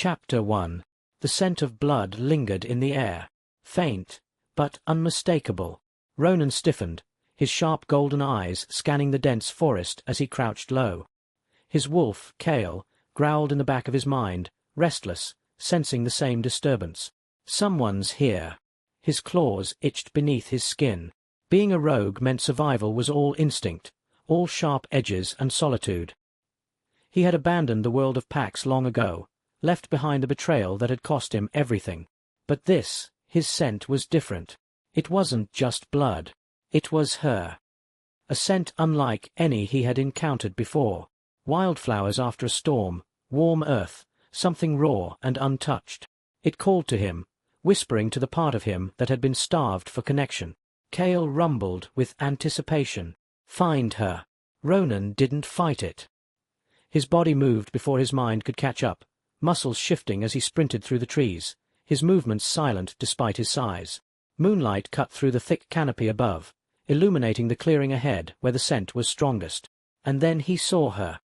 Chapter 1. The scent of blood lingered in the air. Faint, but unmistakable. Ronan stiffened, his sharp golden eyes scanning the dense forest as he crouched low. His wolf, Kale, growled in the back of his mind, restless, sensing the same disturbance. Someone's here. His claws itched beneath his skin. Being a rogue meant survival was all instinct, all sharp edges and solitude. He had abandoned the world of packs long ago, left behind the betrayal that had cost him everything. But this, his scent, was different. It wasn't just blood. It was her. A scent unlike any he had encountered before. Wildflowers after a storm, warm earth, something raw and untouched. It called to him, whispering to the part of him that had been starved for connection. Kale rumbled with anticipation. Find her. Ronan didn't fight it. His body moved before his mind could catch up, muscles shifting as he sprinted through the trees, his movements silent despite his size. Moonlight cut through the thick canopy above, illuminating the clearing ahead where the scent was strongest. And then he saw her.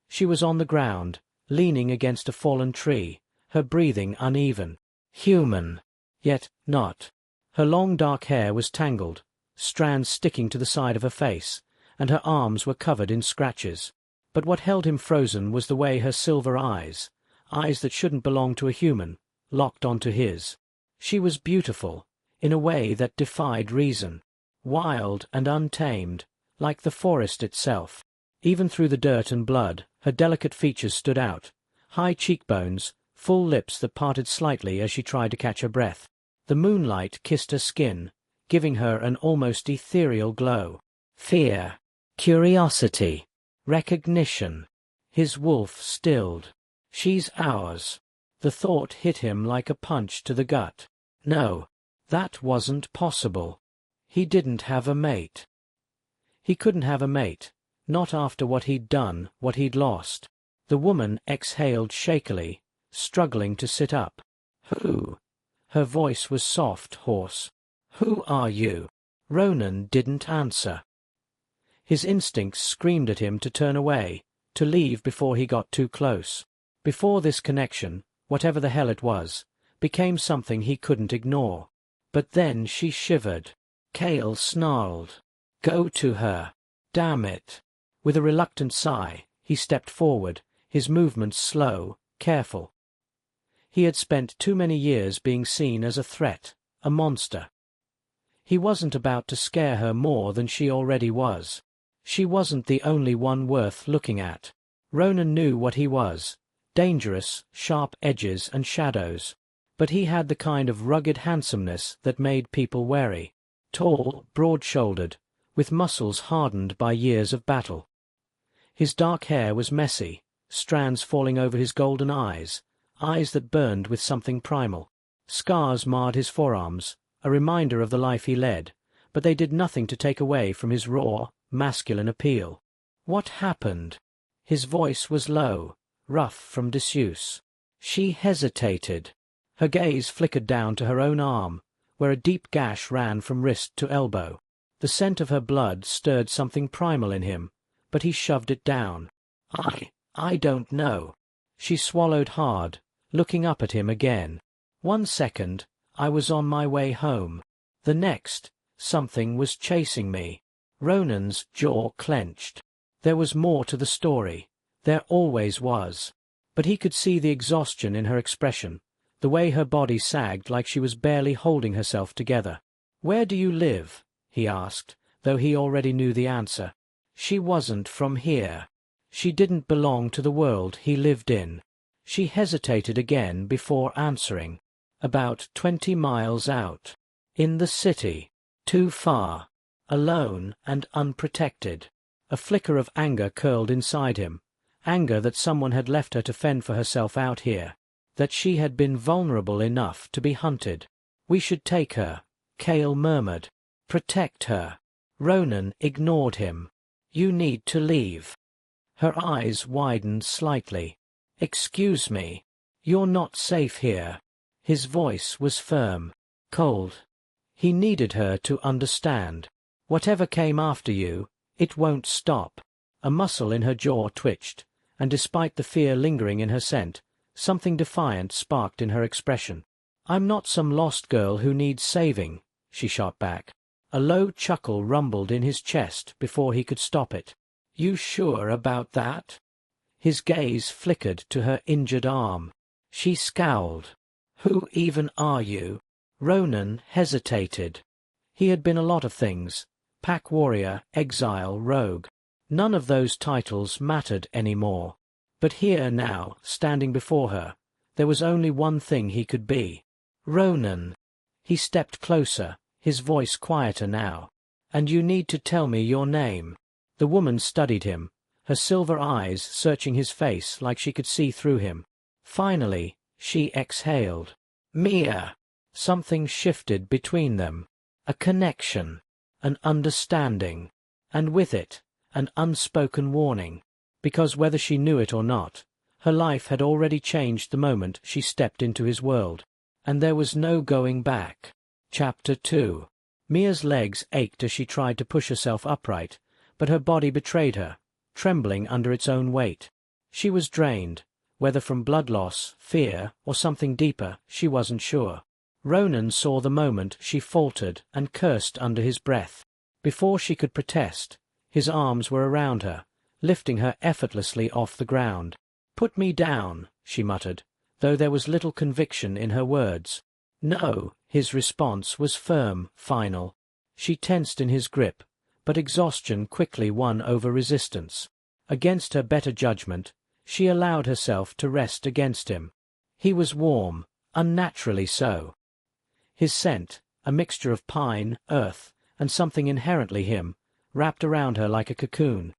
She was on the ground, leaning against a fallen tree, her breathing uneven. Human. Yet not. Her long dark hair was tangled, strands sticking to the side of her face, and her arms were covered in scratches. But what held him frozen was the way her silver eyes that shouldn't belong to a human, locked onto his. She was beautiful, in a way that defied reason. Wild and untamed, like the forest itself. Even through the dirt and blood, her delicate features stood out. High cheekbones, full lips that parted slightly as she tried to catch her breath. The moonlight kissed her skin, giving her an almost ethereal glow. Fear, curiosity, recognition. His wolf stilled. She's ours. The thought hit him like a punch to the gut. No, that wasn't possible. He didn't have a mate. He couldn't have a mate, not after what he'd done, what he'd lost. The woman exhaled shakily, struggling to sit up. Who? Her voice was soft, hoarse. Who are you? Ronan didn't answer. His instincts screamed at him to turn away, to leave before he got too close. Before this connection, whatever the hell it was, became something he couldn't ignore. But then she shivered. Kale snarled. Go to her. Damn it. With a reluctant sigh, he stepped forward, his movements slow, careful. He had spent too many years being seen as a threat, a monster. He wasn't about to scare her more than she already was. She wasn't the only one worth looking at. Ronan knew what he was. Dangerous, sharp edges and shadows. But he had the kind of rugged handsomeness that made people wary. Tall, broad-shouldered, with muscles hardened by years of battle. His dark hair was messy, strands falling over his golden eyes that burned with something primal. Scars marred his forearms, a reminder of the life he led, but they did nothing to take away from his raw, masculine appeal. What happened? His voice was low, rough from disuse. She hesitated. Her gaze flickered down to her own arm, where a deep gash ran from wrist to elbow. The scent of her blood stirred something primal in him, but he shoved it down. I don't know. She swallowed hard, looking up at him again. 1 second, I was on my way home. The next, something was chasing me. Ronan's jaw clenched. There was more to the story. There always was. But he could see the exhaustion in her expression, the way her body sagged like she was barely holding herself together. Where do you live? He asked, though he already knew the answer. She wasn't from here. She didn't belong to the world he lived in. She hesitated again before answering. About 20 miles out. In the city. Too far. Alone and unprotected. A flicker of anger curled inside him. Anger that someone had left her to fend for herself out here. That she had been vulnerable enough to be hunted. We should take her, Kale murmured. Protect her. Ronan ignored him. You need to leave. Her eyes widened slightly. Excuse me. You're not safe here. His voice was firm, cold. He needed her to understand. Whatever came after you, it won't stop. A muscle in her jaw twitched, and despite the fear lingering in her scent, Something defiant sparked in her expression. "I'm not some lost girl who needs saving," she shot back. A low chuckle rumbled in his chest before he could stop it. "You sure about that?" His gaze flickered to her injured arm. She scowled. "Who even are you?" Ronan hesitated. He had been a lot of things: pack warrior, exile, rogue. None of those titles mattered anymore. But here now, standing before her, there was only one thing he could be. "Ronan." He stepped closer, his voice quieter now. "And you need to tell me your name." The woman studied him, her silver eyes searching his face like she could see through him. Finally, she exhaled. "Mia." Something shifted between them. A connection, an understanding, and with it, an unspoken warning. Because whether she knew it or not, her life had already changed the moment she stepped into his world, and there was no going back. Chapter 2. Mia's legs ached as she tried to push herself upright, but her body betrayed her, trembling under its own weight. She was drained, whether from blood loss, fear, or something deeper, she wasn't sure. Ronan saw the moment she faltered and cursed under his breath. Before she could protest, his arms were around her, lifting her effortlessly off the ground. "Put me down," she muttered, though there was little conviction in her words. "No," his response was firm, final. She tensed in his grip, but exhaustion quickly won over resistance. Against her better judgment, she allowed herself to rest against him. He was warm, unnaturally so. His scent, a mixture of pine, earth, and something inherently him, wrapped around her like a cocoon.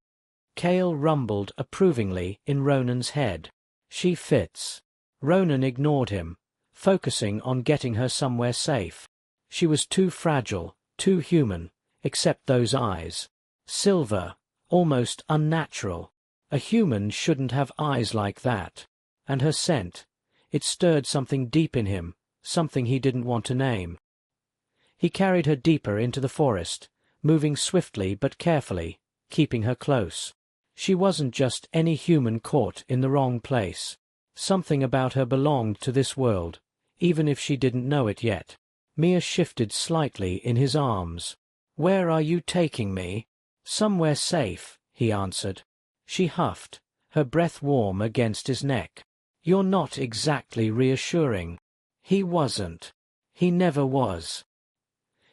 Kale rumbled approvingly in Ronan's head. "She fits." Ronan ignored him, focusing on getting her somewhere safe. She was too fragile, too human, except those eyes. Silver, almost unnatural. A human shouldn't have eyes like that. And her scent, it stirred something deep in him, something he didn't want to name. He carried her deeper into the forest, moving swiftly but carefully, keeping her close. She wasn't just any human caught in the wrong place. Something about her belonged to this world, even if she didn't know it yet. Mia shifted slightly in his arms. "Where are you taking me?" "Somewhere safe," he answered. She huffed, her breath warm against his neck. "You're not exactly reassuring." He wasn't. He never was.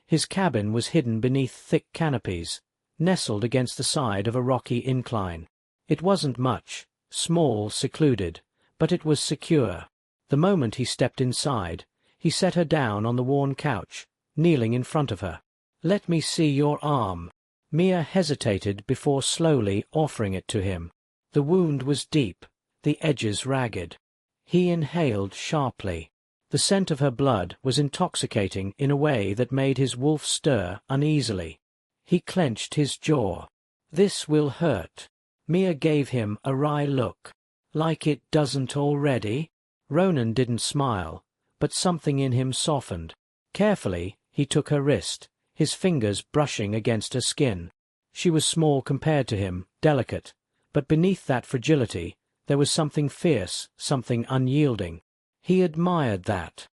His cabin was hidden beneath thick canopies, nestled against the side of a rocky incline. It wasn't much, small, secluded, but it was secure. The moment he stepped inside, he set her down on the worn couch, kneeling in front of her. "Let me see your arm." Mia hesitated before slowly offering it to him. The wound was deep, the edges ragged. He inhaled sharply. The scent of her blood was intoxicating in a way that made his wolf stir uneasily. He clenched his jaw. "This will hurt." Mia gave him a wry look. "Like it doesn't already?" Ronan didn't smile, but something in him softened. Carefully, he took her wrist, his fingers brushing against her skin. She was small compared to him, delicate, but beneath that fragility there was something fierce, something unyielding. He admired that.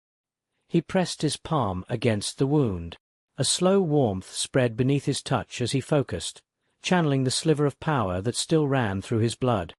He pressed his palm against the wound. A slow warmth spread beneath his touch as he focused, channeling the sliver of power that still ran through his blood.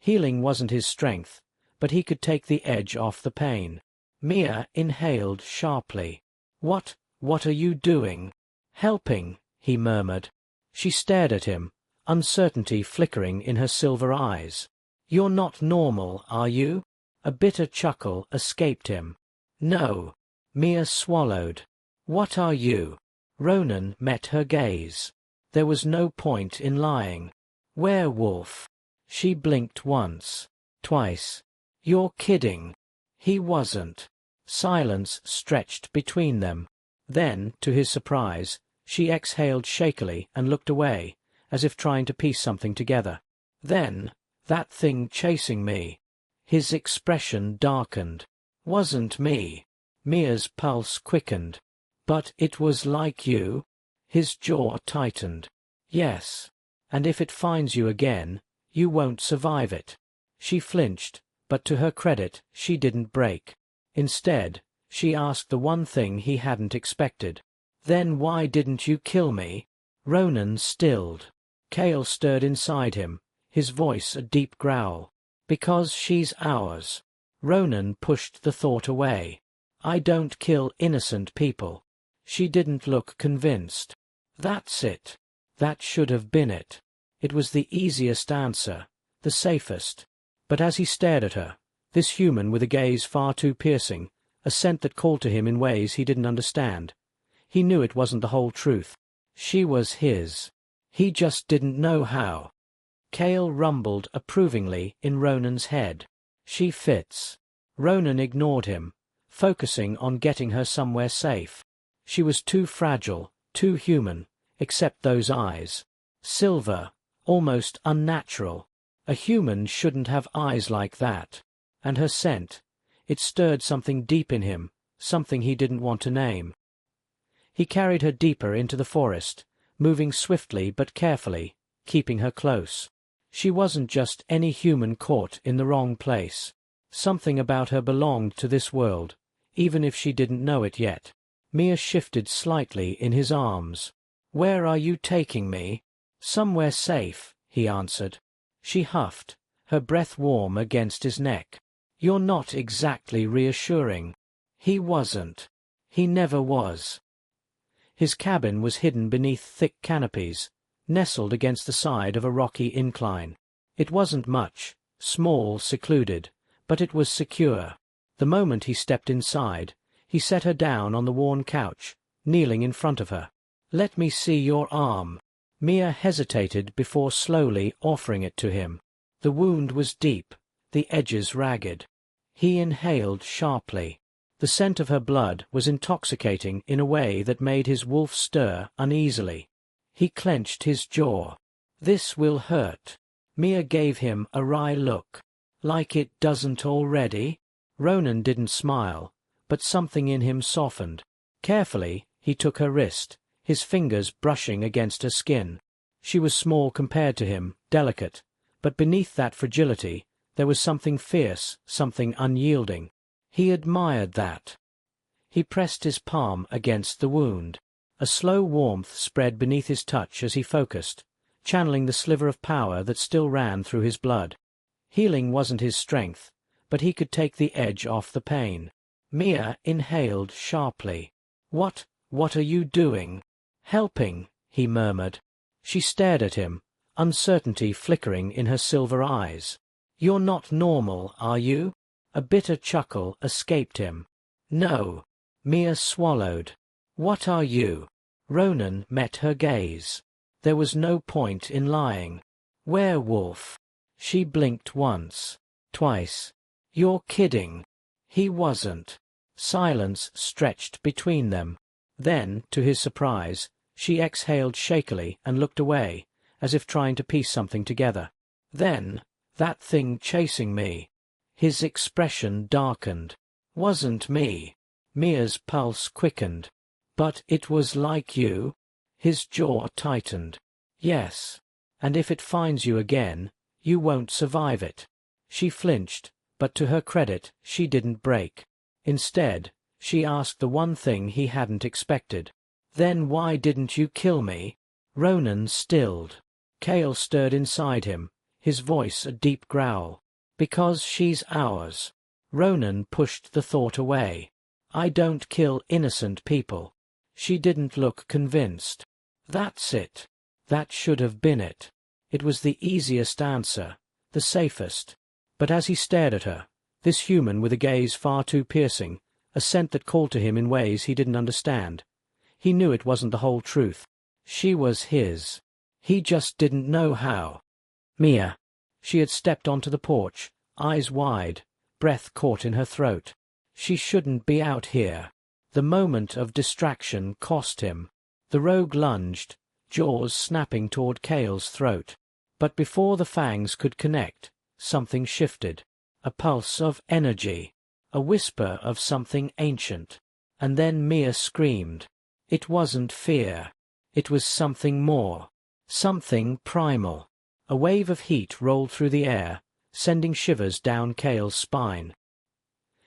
Healing wasn't his strength, but he could take the edge off the pain. Mia inhaled sharply. What are you doing?" "Helping," he murmured. She stared at him, uncertainty flickering in her silver eyes. "You're not normal, are you?" A bitter chuckle escaped him. "No." Mia swallowed. "What are you?" Ronan met her gaze. There was no point in lying. "Werewolf." She blinked once, twice. "You're kidding." He wasn't. Silence stretched between them. Then, to his surprise, she exhaled shakily and looked away, as if trying to piece something together. Then, "That thing chasing me." His expression darkened. "Wasn't me." Mia's pulse quickened. "But it was like you?" His jaw tightened. "Yes. And if it finds you again, you won't survive it." She flinched, but to her credit, she didn't break. Instead, she asked the one thing he hadn't expected. "Then why didn't you kill me?" Ronan stilled. Cale stirred inside him, his voice a deep growl. "Because she's ours." Ronan pushed the thought away. "I don't kill innocent people." She didn't look convinced. "That's it. That should have been it." It was the easiest answer, the safest. But as he stared at her, this human with a gaze far too piercing, a scent that called to him in ways he didn't understand, he knew it wasn't the whole truth. She was his. He just didn't know how. Cale rumbled approvingly in Ronan's head. "She fits." Ronan ignored him, focusing on getting her somewhere safe. She was too fragile, too human, except those eyes. Silver, almost unnatural. A human shouldn't have eyes like that. And her scent, it stirred something deep in him, something he didn't want to name. He carried her deeper into the forest, moving swiftly but carefully, keeping her close. She wasn't just any human caught in the wrong place. Something about her belonged to this world, even if she didn't know it yet. Mia shifted slightly in his arms. "Where are you taking me?" "Somewhere safe," he answered. She huffed, her breath warm against his neck. "You're not exactly reassuring." He wasn't. He never was. His cabin was hidden beneath thick canopies, nestled against the side of a rocky incline. It wasn't much, small, secluded, but it was secure. The moment he stepped inside, he set her down on the worn couch, kneeling in front of her. "Let me see your arm." Mia hesitated before slowly offering it to him. The wound was deep, the edges ragged. He inhaled sharply. The scent of her blood was intoxicating in a way that made his wolf stir uneasily. He clenched his jaw. "This will hurt." Mia gave him a wry look. "Like it doesn't already?" Ronan didn't smile, but something in him softened. Carefully, he took her wrist, his fingers brushing against her skin. She was small compared to him, delicate, but beneath that fragility, there was something fierce, something unyielding. He admired that. He pressed his palm against the wound. A slow warmth spread beneath his touch as he focused, channeling the sliver of power that still ran through his blood. Healing wasn't his strength, but he could take the edge off the pain. Mia inhaled sharply. What are you doing?" "Helping," he murmured. She stared at him, uncertainty flickering in her silver eyes. "You're not normal, are you?" A bitter chuckle escaped him. "No." Mia swallowed. "What are you?" Ronan met her gaze. There was no point in lying. "Werewolf." She blinked once, twice. "You're kidding." He wasn't. Silence stretched between them. Then, to his surprise, she exhaled shakily and looked away, as if trying to piece something together. "Then, that thing chasing me." His expression darkened. "Wasn't me." Mia's pulse quickened. "But it was like you?" His jaw tightened. "Yes. And if it finds you again, you won't survive it." She flinched, but to her credit, she didn't break. Instead, she asked the one thing he hadn't expected. "Then why didn't you kill me?" Ronan stilled. Cale stirred inside him, his voice a deep growl. "Because she's ours." Ronan pushed the thought away. "I don't kill innocent people." She didn't look convinced. "That's it. That should have been it." It was the easiest answer, the safest. But as he stared at her, this human with a gaze far too piercing, a scent that called to him in ways he didn't understand, he knew it wasn't the whole truth. She was his. He just didn't know how. "Mia." She had stepped onto the porch, eyes wide, breath caught in her throat. She shouldn't be out here. The moment of distraction cost him. The rogue lunged, jaws snapping toward Cale's throat. But before the fangs could connect, something shifted. A pulse of energy. A whisper of something ancient. And then Mia screamed. It wasn't fear. It was something more. Something primal. A wave of heat rolled through the air, sending shivers down Cale's spine.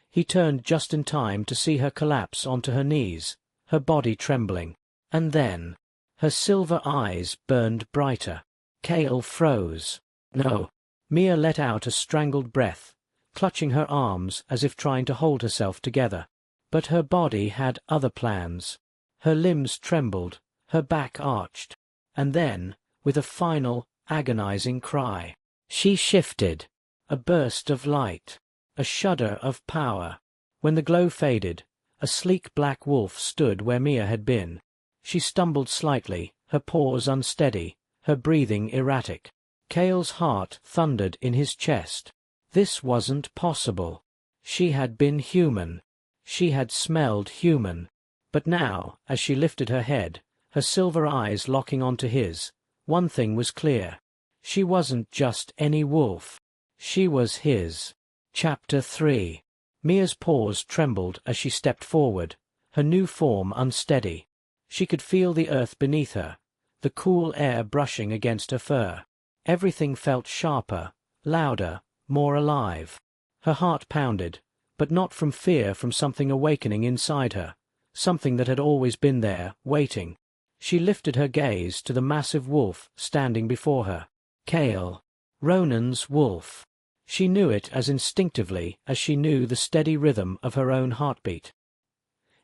He turned just in time to see her collapse onto her knees, her body trembling. And then, her silver eyes burned brighter. Cale froze. No. Mia let out a strangled breath, clutching her arms as if trying to hold herself together. But her body had other plans. Her limbs trembled, her back arched. And then, with a final, agonizing cry, she shifted. A burst of light. A shudder of power. When the glow faded, a sleek black wolf stood where Mia had been. She stumbled slightly, her paws unsteady, her breathing erratic. Cale's heart thundered in his chest. This wasn't possible. She had been human. She had smelled human. But now, as she lifted her head, her silver eyes locking onto his, one thing was clear. She wasn't just any wolf. She was his. Chapter 3. Mia's paws trembled as she stepped forward, her new form unsteady. She could feel the earth beneath her, the cool air brushing against her fur. Everything felt sharper, louder, more alive. Her heart pounded, but not from fear, from something awakening inside her, something that had always been there, waiting. She lifted her gaze to the massive wolf standing before her. Cale. Ronan's wolf. She knew it as instinctively as she knew the steady rhythm of her own heartbeat.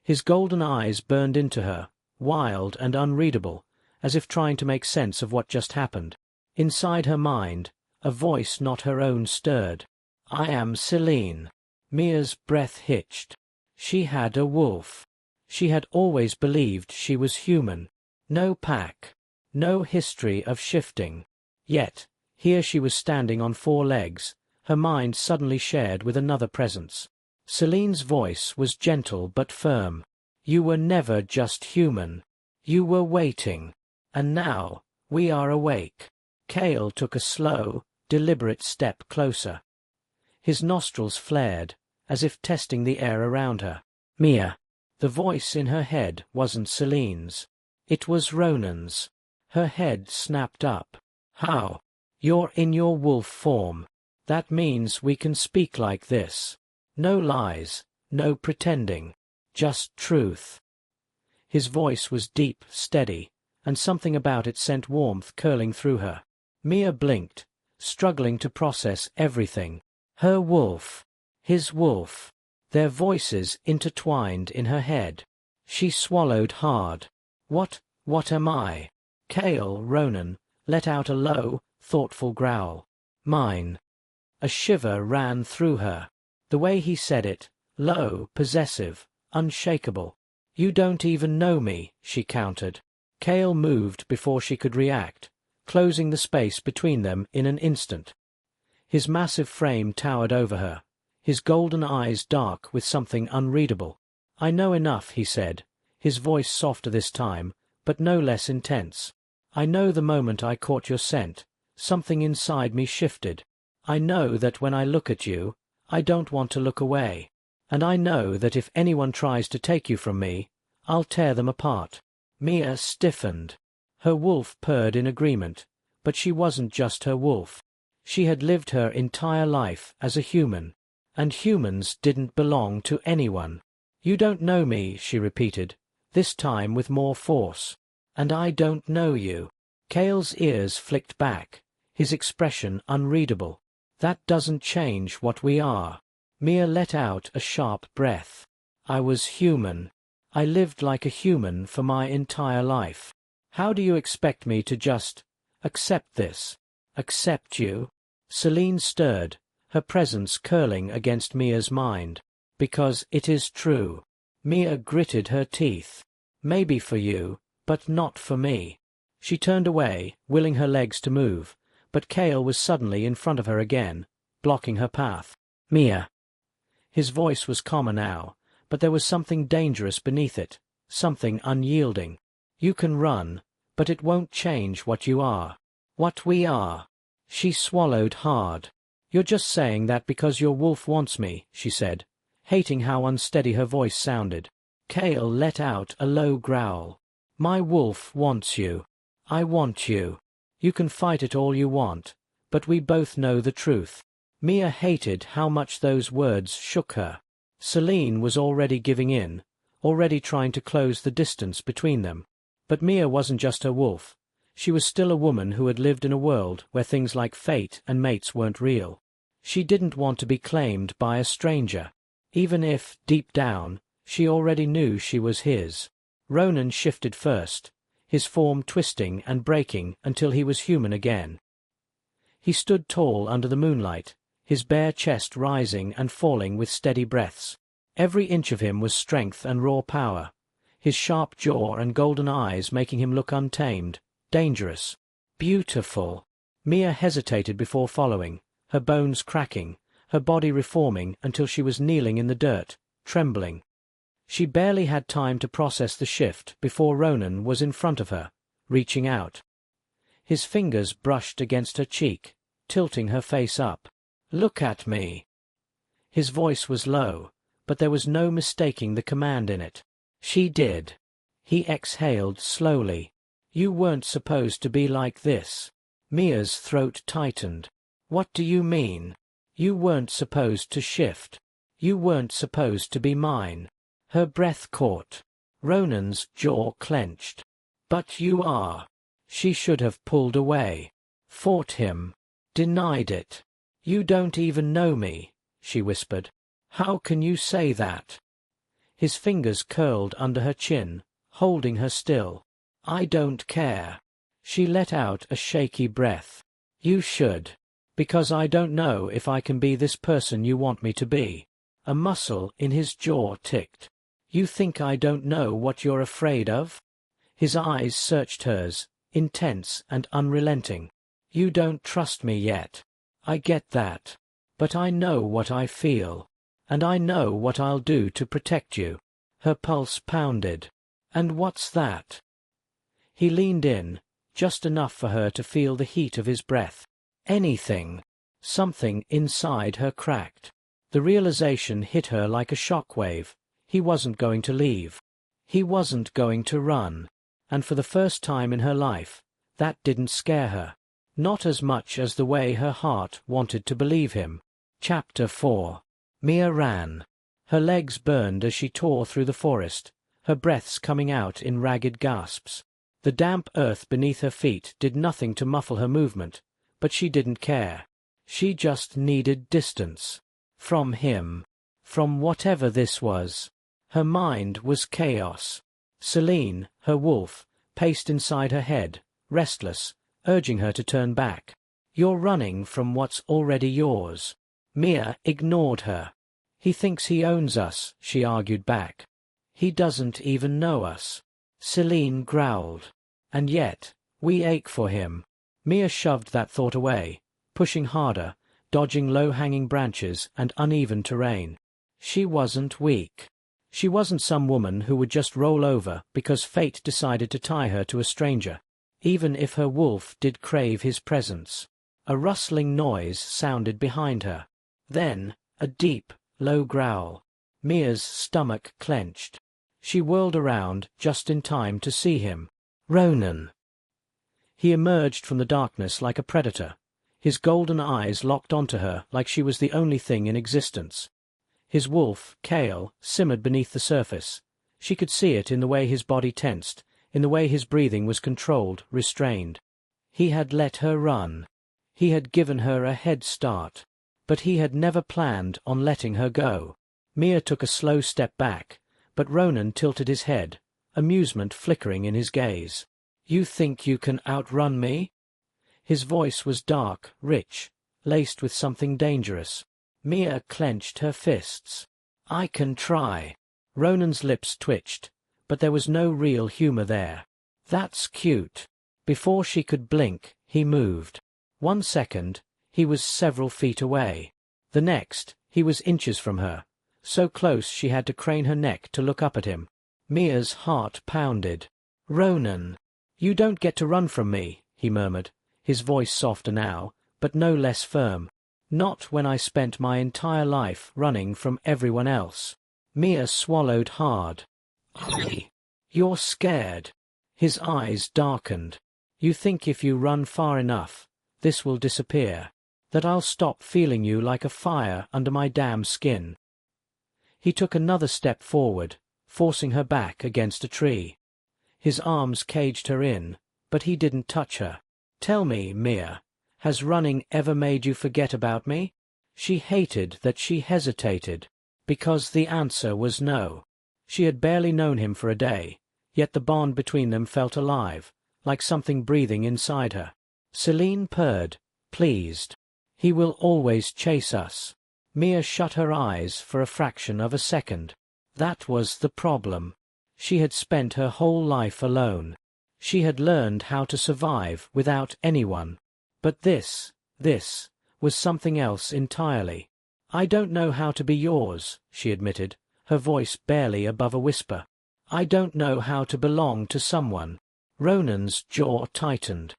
His golden eyes burned into her, wild and unreadable, as if trying to make sense of what just happened. Inside her mind, a voice not her own stirred. I am Celine. Mia's breath hitched. She had a wolf. She had always believed she was human. No pack. No history of shifting. Yet, here she was standing on 4 legs, her mind suddenly shared with another presence. Celine's voice was gentle but firm. You were never just human. You were waiting. And now, we are awake. Cale took a slow, deliberate step closer. His nostrils flared, as if testing the air around her. Mia. The voice in her head wasn't Celine's. It was Ronan's. Her head snapped up. How? You're in your wolf form. That means we can speak like this. No lies, no pretending, just truth. His voice was deep, steady, and something about it sent warmth curling through her. Mia blinked, struggling to process everything. Her wolf, his wolf, their voices intertwined in her head. She swallowed hard. What am I? Cale, Ronan, let out a low, thoughtful growl. Mine. A shiver ran through her. The way he said it, low, possessive, unshakable. You don't even know me, she countered. Cale moved before she could react, closing the space between them in an instant. His massive frame towered over her, his golden eyes dark with something unreadable. I know enough, he said, his voice softer this time, but no less intense. I know the moment I caught your scent, something inside me shifted. I know that when I look at you, I don't want to look away. And I know that if anyone tries to take you from me, I'll tear them apart. Mia stiffened. Her wolf purred in agreement, but she wasn't just her wolf. She had lived her entire life as a human, and humans didn't belong to anyone. You don't know me, she repeated, this time with more force. And I don't know you. Cale's ears flicked back, his expression unreadable. That doesn't change what we are. Mia let out a sharp breath. I was human. I lived like a human for my entire life. How do you expect me to just accept this? Accept you? Celine stirred, her presence curling against Mia's mind. Because it is true. Mia gritted her teeth. Maybe for you, but not for me. She turned away, willing her legs to move, but Cale was suddenly in front of her again, blocking her path. Mia. His voice was calmer now, but there was something dangerous beneath it, something unyielding. You can run, but it won't change what you are. What we are. She swallowed hard. You're just saying that because your wolf wants me, she said, hating how unsteady her voice sounded. Cale let out a low growl. My wolf wants you. I want you. You can fight it all you want, but we both know the truth. Mia hated how much those words shook her. Celine was already giving in, already trying to close the distance between them. But Mia wasn't just her wolf. She was still a woman who had lived in a world where things like fate and mates weren't real. She didn't want to be claimed by a stranger, even if, deep down, she already knew she was his. Ronan shifted first, his form twisting and breaking until he was human again. He stood tall under the moonlight, his bare chest rising and falling with steady breaths. Every inch of him was strength and raw power, his sharp jaw and golden eyes making him look untamed, dangerous, beautiful. Mia hesitated before following, her bones cracking, her body reforming until she was kneeling in the dirt, trembling. She barely had time to process the shift before Ronan was in front of her, reaching out. His fingers brushed against her cheek, tilting her face up. "Look at me." His voice was low, but there was no mistaking the command in it. She did. He exhaled slowly. "You weren't supposed to be like this." Mia's throat tightened. "What do you mean? You weren't supposed to shift. You weren't supposed to be mine." Her breath caught. Ronan's jaw clenched. "But you are." She should have pulled away, fought him, denied it. "You don't even know me," she whispered. "How can you say that?" His fingers curled under her chin, holding her still. "I don't care." She let out a shaky breath. "You should. Because I don't know if I can be this person you want me to be." A muscle in his jaw ticked. "You think I don't know what you're afraid of?" His eyes searched hers, intense and unrelenting. "You don't trust me yet. I get that. But I know what I feel. And I know what I'll do to protect you." Her pulse pounded. "And what's that?" He leaned in, just enough for her to feel the heat of his breath. "Anything." Something inside her cracked. The realization hit her like a shockwave. He wasn't going to leave. He wasn't going to run. And for the first time in her life, that didn't scare her. Not as much as the way her heart wanted to believe him. Chapter 4. Mia ran. Her legs burned as she tore through the forest, her breaths coming out in ragged gasps. The damp earth beneath her feet did nothing to muffle her movement, but she didn't care. She just needed distance. From him. From whatever this was. Her mind was chaos. Celine, her wolf, paced inside her head, restless, urging her to turn back. "You're running from what's already yours." Mia ignored her. "He thinks he owns us," she argued back. "He doesn't even know us." Celine growled. "And yet, we ache for him." Mia shoved that thought away, pushing harder, dodging low-hanging branches and uneven terrain. She wasn't weak. She wasn't some woman who would just roll over because fate decided to tie her to a stranger, even if her wolf did crave his presence. A rustling noise sounded behind her. Then, a deep, low growl. Mia's stomach clenched. She whirled around just in time to see him. Ronan. He emerged from the darkness like a predator, his golden eyes locked onto her like she was the only thing in existence. His wolf, Kale, simmered beneath the surface. She could see it in the way his body tensed, in the way his breathing was controlled, restrained. He had let her run. He had given her a head start. But he had never planned on letting her go. Mia took a slow step back, but Ronan tilted his head, amusement flickering in his gaze. "You think you can outrun me?" His voice was dark, rich, laced with something dangerous. Mia clenched her fists. "I can try." Ronan's lips twitched, but there was no real humor there. "That's cute." Before she could blink, he moved. 1 second, he was several feet away. The next, he was inches from her, so close she had to crane her neck to look up at him. Mia's heart pounded. "Ronan, you don't get to run from me," he murmured, his voice softer now, but no less firm. "Not when I spent my entire life running from everyone else." Mia swallowed hard. "You're scared." His eyes darkened. "You think if you run far enough, this will disappear." That I'll stop feeling you like a fire under my damn skin. He took another step forward, forcing her back against a tree. His arms caged her in, but he didn't touch her. Tell me, Mia, has running ever made you forget about me? She hated that she hesitated, because the answer was no. She had barely known him for a day, yet the bond between them felt alive, like something breathing inside her. Celine purred, pleased. He will always chase us. Mia shut her eyes for a fraction of a second. That was the problem. She had spent her whole life alone. She had learned how to survive without anyone. But this was something else entirely. I don't know how to be yours, she admitted, her voice barely above a whisper. I don't know how to belong to someone. Ronan's jaw tightened.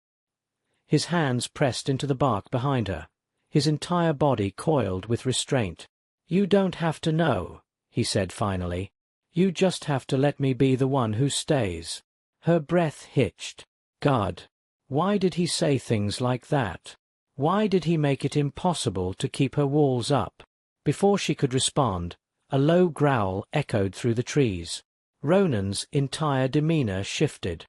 His hands pressed into the bark behind her. His entire body coiled with restraint. You don't have to know, he said finally. You just have to let me be the one who stays. Her breath hitched. God, why did he say things like that? Why did he make it impossible to keep her walls up? Before she could respond, a low growl echoed through the trees. Ronan's entire demeanor shifted.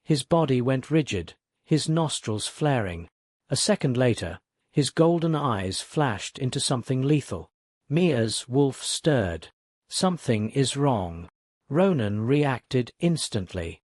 His body went rigid, his nostrils flaring. A second later, his golden eyes flashed into something lethal. Mia's wolf stirred. Something is wrong. Ronan reacted instantly.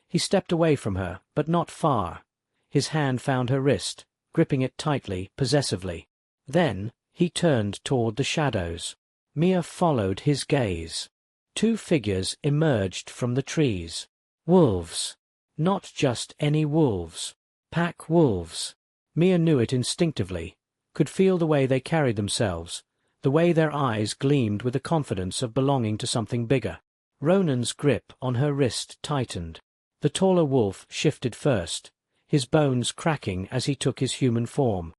He stepped away from her, but not far. His hand found her wrist, gripping it tightly, possessively. Then he turned toward the shadows. Mia followed his gaze. Two figures emerged from the trees. Wolves. Not just any wolves. Pack wolves. Mia knew it instinctively, could feel the way they carried themselves, the way their eyes gleamed with the confidence of belonging to something bigger. Ronan's grip on her wrist tightened. The taller wolf shifted first, his bones cracking as he took his human form.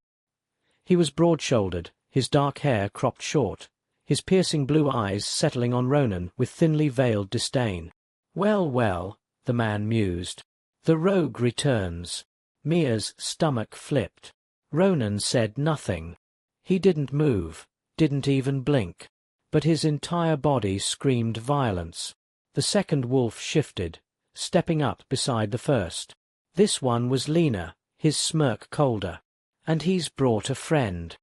He was broad-shouldered, his dark hair cropped short, his piercing blue eyes settling on Ronan with thinly veiled disdain. Well, well, the man mused. The rogue returns. Mia's stomach flipped. Ronan said nothing. He didn't move, didn't even blink. But his entire body screamed violence. The second wolf shifted, stepping up beside the first. This one was leaner, his smirk colder. And he's brought a friend.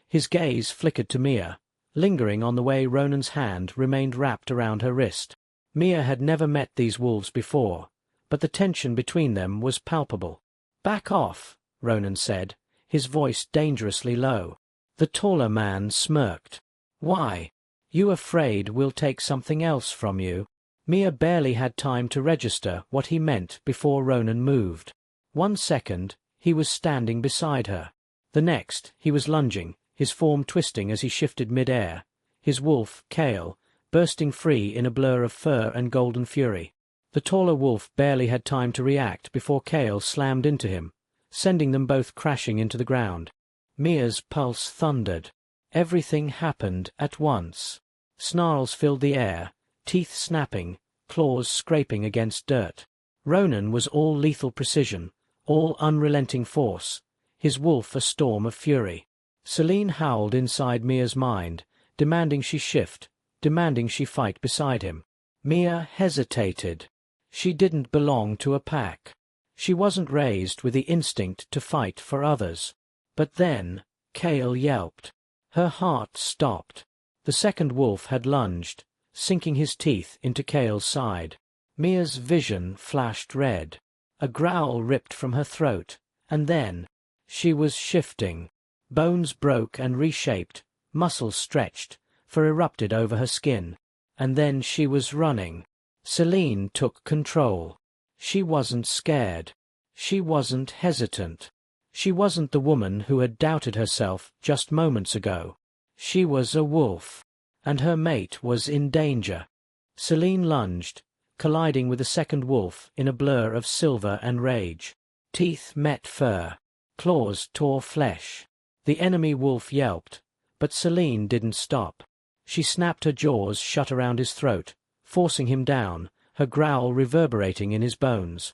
His gaze flickered to Mia, lingering on the way Ronan's hand remained wrapped around her wrist. Mia had never met these wolves before, but the tension between them was palpable. "Back off," Ronan said, his voice dangerously low. The taller man smirked. "Why? You afraid we'll take something else from you?" Mia barely had time to register what he meant before Ronan moved. 1 second, he was standing beside her. The next, he was lunging, his form twisting as he shifted mid-air, his wolf, Kale, bursting free in a blur of fur and golden fury. The taller wolf barely had time to react before Kale slammed into him, sending them both crashing into the ground. Mia's pulse thundered. Everything happened at once. Snarls filled the air, teeth snapping, claws scraping against dirt. Ronan was all lethal precision, all unrelenting force, his wolf a storm of fury. Celine howled inside Mia's mind, demanding she shift, demanding she fight beside him. Mia hesitated. She didn't belong to a pack. She wasn't raised with the instinct to fight for others. But then, Kale yelped. Her heart stopped. The second wolf had lunged, sinking his teeth into Kale's side. Mia's vision flashed red. A growl ripped from her throat, and then she was shifting. Bones broke and reshaped, muscles stretched, fur erupted over her skin. And then she was running. Celine took control. She wasn't scared. She wasn't hesitant. She wasn't the woman who had doubted herself just moments ago. She was a wolf, and her mate was in danger. Celine lunged, colliding with the second wolf in a blur of silver and rage. Teeth met fur. Claws tore flesh. The enemy wolf yelped, but Celine didn't stop. She snapped her jaws shut around his throat, forcing him down, her growl reverberating in his bones.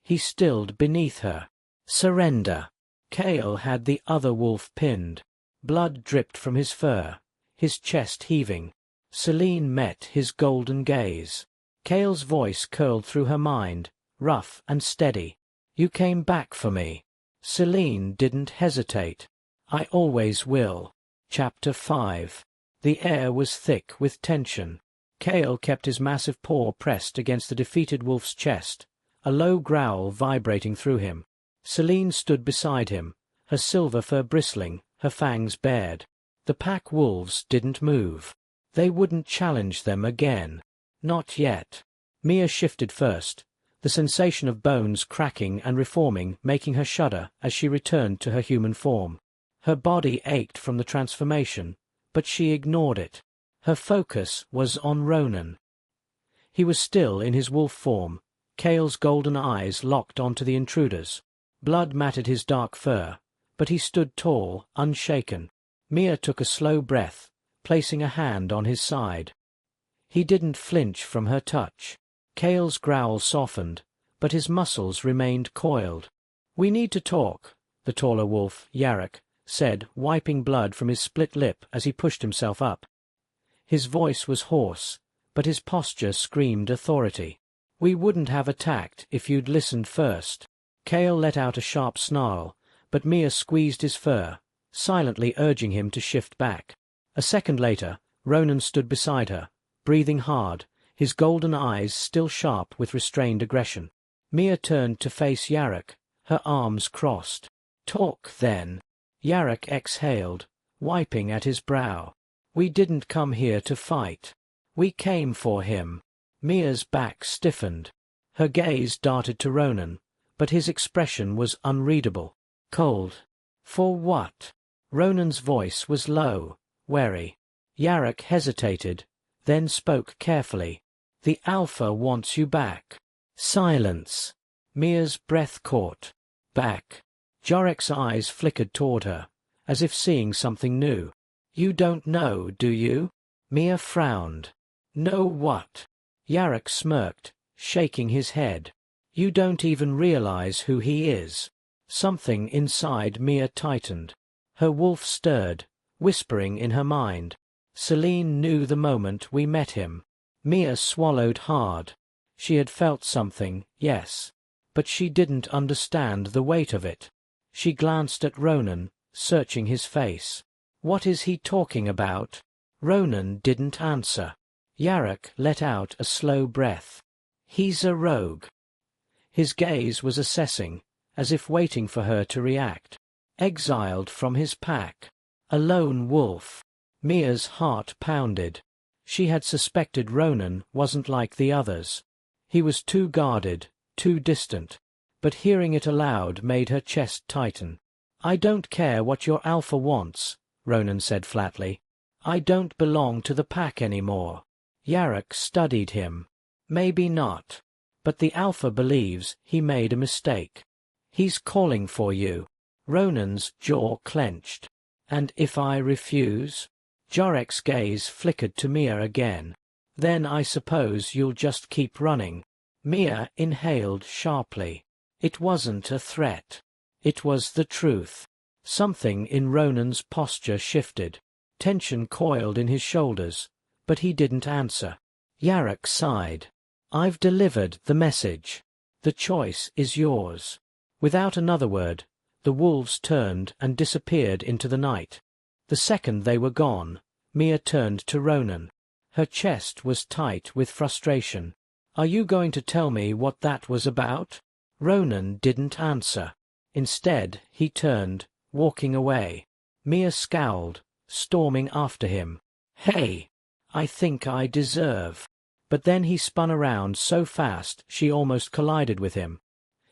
He stilled beneath her. Surrender. Kale had the other wolf pinned. Blood dripped from his fur, his chest heaving. Selene met his golden gaze. Kale's voice curled through her mind, rough and steady. "You came back for me." Selene didn't hesitate. "I always will." Chapter 5. The air was thick with tension. Kale kept his massive paw pressed against the defeated wolf's chest, a low growl vibrating through him. Selene stood beside him, her silver fur bristling, her fangs bared. The pack wolves didn't move. They wouldn't challenge them again. Not yet. Mia shifted first, the sensation of bones cracking and reforming making her shudder as she returned to her human form. Her body ached from the transformation, but she ignored it. Her focus was on Ronan. He was still in his wolf form, Kale's golden eyes locked onto the intruders. Blood matted his dark fur, but he stood tall, unshaken. Mia took a slow breath, placing a hand on his side. He didn't flinch from her touch. Kale's growl softened, but his muscles remained coiled. "We need to talk," the taller wolf, Yarok, said, wiping blood from his split lip as he pushed himself up. His voice was hoarse, but his posture screamed authority. "We wouldn't have attacked if you'd listened first." Kale let out a sharp snarl, but Mia squeezed his fur, silently urging him to shift back. A second later, Ronan stood beside her, breathing hard, his golden eyes still sharp with restrained aggression. Mia turned to face Yarok, her arms crossed. "Talk, then." Yarok exhaled, wiping at his brow. "We didn't come here to fight. We came for him." Mia's back stiffened. Her gaze darted to Ronan, but his expression was unreadable. Cold. "For what?" Ronan's voice was low, wary. Yarok hesitated, then spoke carefully. "The Alpha wants you back." Silence. Mia's breath caught. "Back." Jarek's eyes flickered toward her, as if seeing something new. "You don't know, do you?" Mia frowned. "Know what?" Yarok smirked, shaking his head. "You don't even realize who he is." Something inside Mia tightened. Her wolf stirred, whispering in her mind. "Selene knew the moment we met him." Mia swallowed hard. She had felt something, yes, but she didn't understand the weight of it. She glanced at Ronan, searching his face. "What is he talking about?" Ronan didn't answer. Yarok let out a slow breath. "He's a rogue." His gaze was assessing, as if waiting for her to react. Exiled from his pack. A lone wolf. Mia's heart pounded. She had suspected Ronan wasn't like the others. He was too guarded, too distant. But hearing it aloud made her chest tighten. "I don't care what your Alpha wants," Ronan said flatly. "I don't belong to the pack anymore." Yarok studied him. "Maybe not. But the Alpha believes he made a mistake. He's calling for you." Ronan's jaw clenched. "And if I refuse?" Jarek's gaze flickered to Mia again. "Then I suppose you'll just keep running." Mia inhaled sharply. It wasn't a threat. It was the truth. Something in Ronan's posture shifted. Tension coiled in his shoulders, but he didn't answer. Yarok sighed. "I've delivered the message. The choice is yours." Without another word, the wolves turned and disappeared into the night. The second they were gone, Mia turned to Ronan. Her chest was tight with frustration. "Are you going to tell me what that was about?" Ronan didn't answer. Instead, he turned, walking away. Mia scowled, storming after him. "Hey, I think I deserve." But then he spun around so fast she almost collided with him.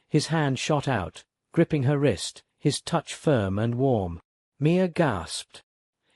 His hand shot out, gripping her wrist, his touch firm and warm. Mia gasped.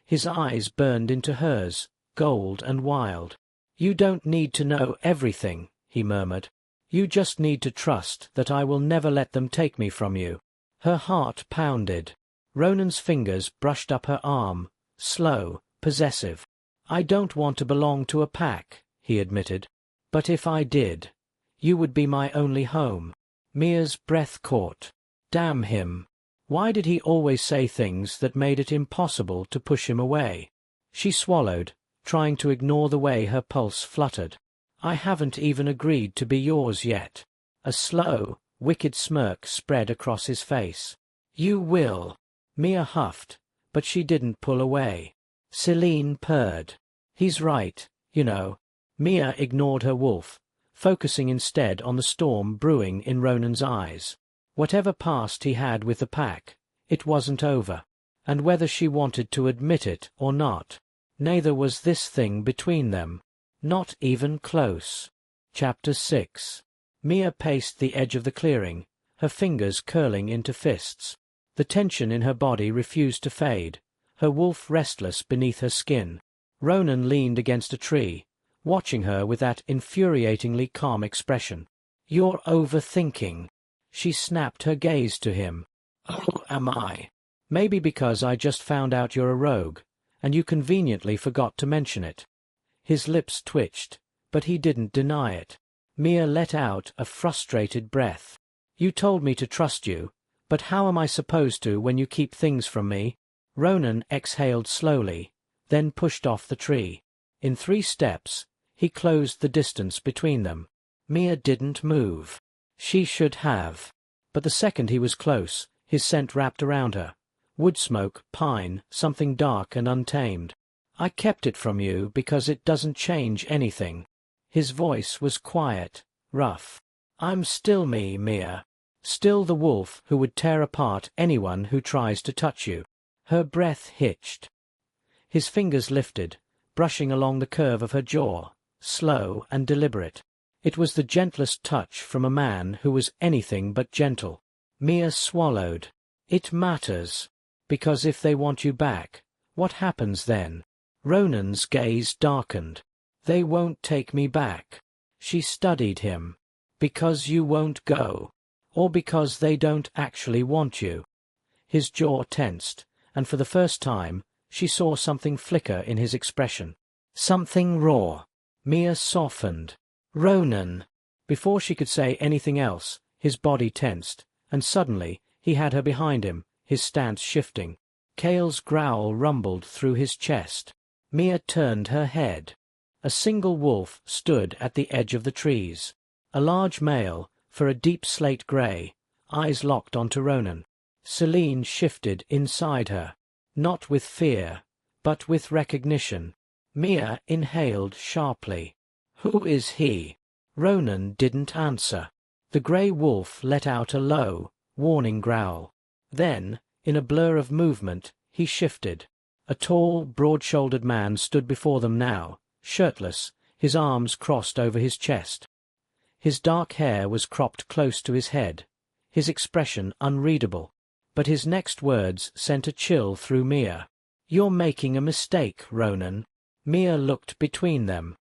His eyes burned into hers, gold and wild. "You don't need to know everything," he murmured. "You just need to trust that I will never let them take me from you." Her heart pounded. Ronan's fingers brushed up her arm, slow, possessive. "I don't want to belong to a pack," he admitted. "But if I did, you would be my only home." Mia's breath caught. Damn him. Why did he always say things that made it impossible to push him away? She swallowed, trying to ignore the way her pulse fluttered. I haven't even agreed to be yours yet. A slow, wicked smirk spread across his face. You will. Mia huffed, but she didn't pull away. Celine purred. He's right, you know. Mia ignored her wolf, focusing instead on the storm brewing in Ronan's eyes. Whatever past he had with the pack, it wasn't over, and whether she wanted to admit it or not, neither was this thing between them. Not even close. Chapter 6. Mia paced the edge of the clearing, her fingers curling into fists. The tension in her body refused to fade, her wolf restless beneath her skin. Ronan leaned against a tree, watching her with that infuriatingly calm expression. You're overthinking. She snapped her gaze to him. Oh, am I? Maybe because I just found out you're a rogue, and you conveniently forgot to mention it. His lips twitched, but he didn't deny it. Mia let out a frustrated breath. You told me to trust you, but how am I supposed to when you keep things from me? Ronan exhaled slowly, then pushed off the tree. In 3 steps, he closed the distance between them. Mia didn't move. She should have. But the second he was close, his scent wrapped around her. Wood smoke, pine, something dark and untamed. I kept it from you because it doesn't change anything. His voice was quiet, rough. I'm still me, Mia. Still the wolf who would tear apart anyone who tries to touch you. Her breath hitched. His fingers lifted, brushing along the curve of her jaw, slow and deliberate. It was the gentlest touch from a man who was anything but gentle. Mia swallowed. It matters. Because if they want you back, what happens then? Ronan's gaze darkened. They won't take me back. She studied him. Because you won't go. Or because they don't actually want you. His jaw tensed, and for the first time, she saw something flicker in his expression. Something raw. Mia softened. Ronan. Before she could say anything else, his body tensed, and suddenly he had her behind him, his stance shifting. Kale's growl rumbled through his chest. Mia turned her head. A single wolf stood at the edge of the trees. A large male, for a deep slate grey, eyes locked onto Ronan. Celine shifted inside her, not with fear, but with recognition. Mia inhaled sharply. Who is he? Ronan didn't answer. The grey wolf let out a low, warning growl. Then, in a blur of movement, he shifted. A tall, broad-shouldered man stood before them now, shirtless, his arms crossed over his chest. His dark hair was cropped close to his head, his expression unreadable, but his next words sent a chill through Mia. You're making a mistake, Ronan. Mia looked between them.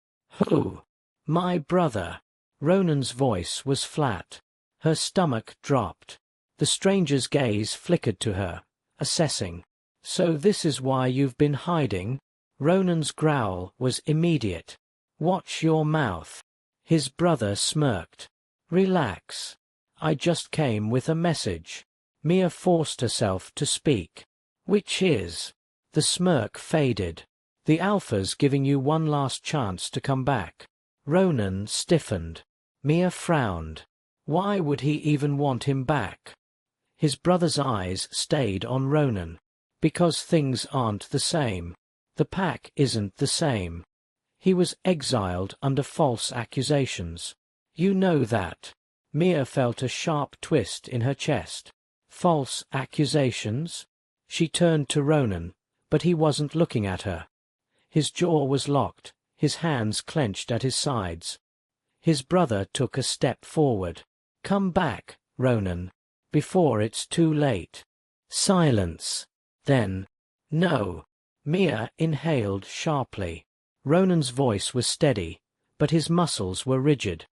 Who? My brother. Ronan's voice was flat. Her stomach dropped. The stranger's gaze flickered to her, assessing. So this is why you've been hiding? Ronan's growl was immediate. Watch your mouth. His brother smirked. Relax. I just came with a message. Mia forced herself to speak. Which is? The smirk faded. The Alpha's giving you one last chance to come back. Ronan stiffened. Mia frowned. Why would he even want him back? His brother's eyes stayed on Ronan. Because things aren't the same. The pack isn't the same. He was exiled under false accusations. You know that. Mia felt a sharp twist in her chest. False accusations? She turned to Ronan, but he wasn't looking at her. His jaw was locked, his hands clenched at his sides. His brother took a step forward. Come back, Ronan, before it's too late. Silence. Then, no. Mia inhaled sharply. Ronan's voice was steady, but his muscles were rigid.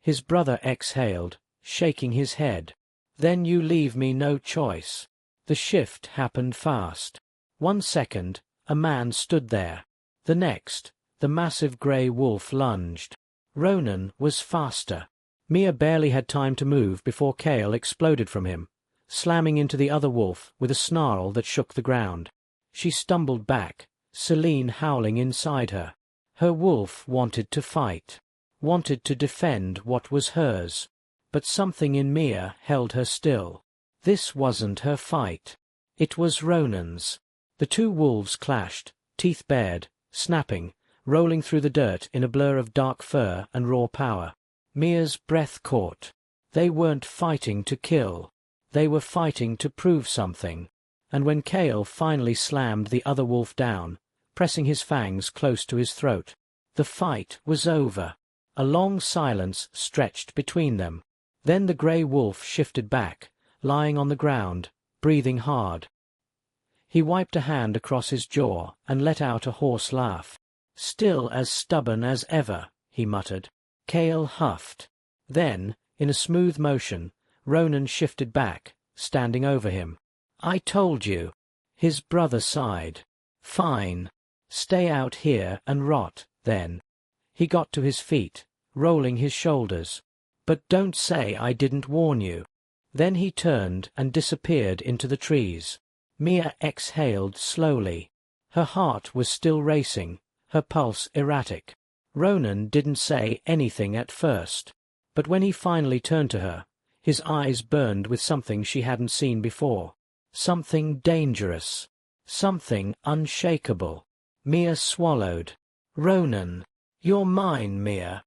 His brother exhaled, shaking his head. Then you leave me no choice. The shift happened fast. 1 second, a man stood there. The next, the massive grey wolf lunged. Ronan was faster. Mia barely had time to move before Kale exploded from him, slamming into the other wolf with a snarl that shook the ground. She stumbled back, Celine howling inside her. Her wolf wanted to fight, wanted to defend what was hers. But something in Mia held her still. This wasn't her fight. It was Ronan's. The two wolves clashed, teeth bared, snapping, rolling through the dirt in a blur of dark fur and raw power. Mia's breath caught. They weren't fighting to kill. They were fighting to prove something. And when Kale finally slammed the other wolf down, pressing his fangs close to his throat, the fight was over. A long silence stretched between them. Then the grey wolf shifted back, lying on the ground, breathing hard. He wiped a hand across his jaw and let out a hoarse laugh. "Still as stubborn as ever," he muttered. Kale huffed. Then, in a smooth motion, Ronan shifted back, standing over him. "I told you." His brother sighed. "Fine. Stay out here and rot, then." He got to his feet, rolling his shoulders. "But don't say I didn't warn you." Then he turned and disappeared into the trees. Mia exhaled slowly. Her heart was still racing, her pulse erratic. Ronan didn't say anything at first, but when he finally turned to her, his eyes burned with something she hadn't seen before. Something dangerous. Something unshakable. Mia swallowed. "Ronan, you're mine, Mia."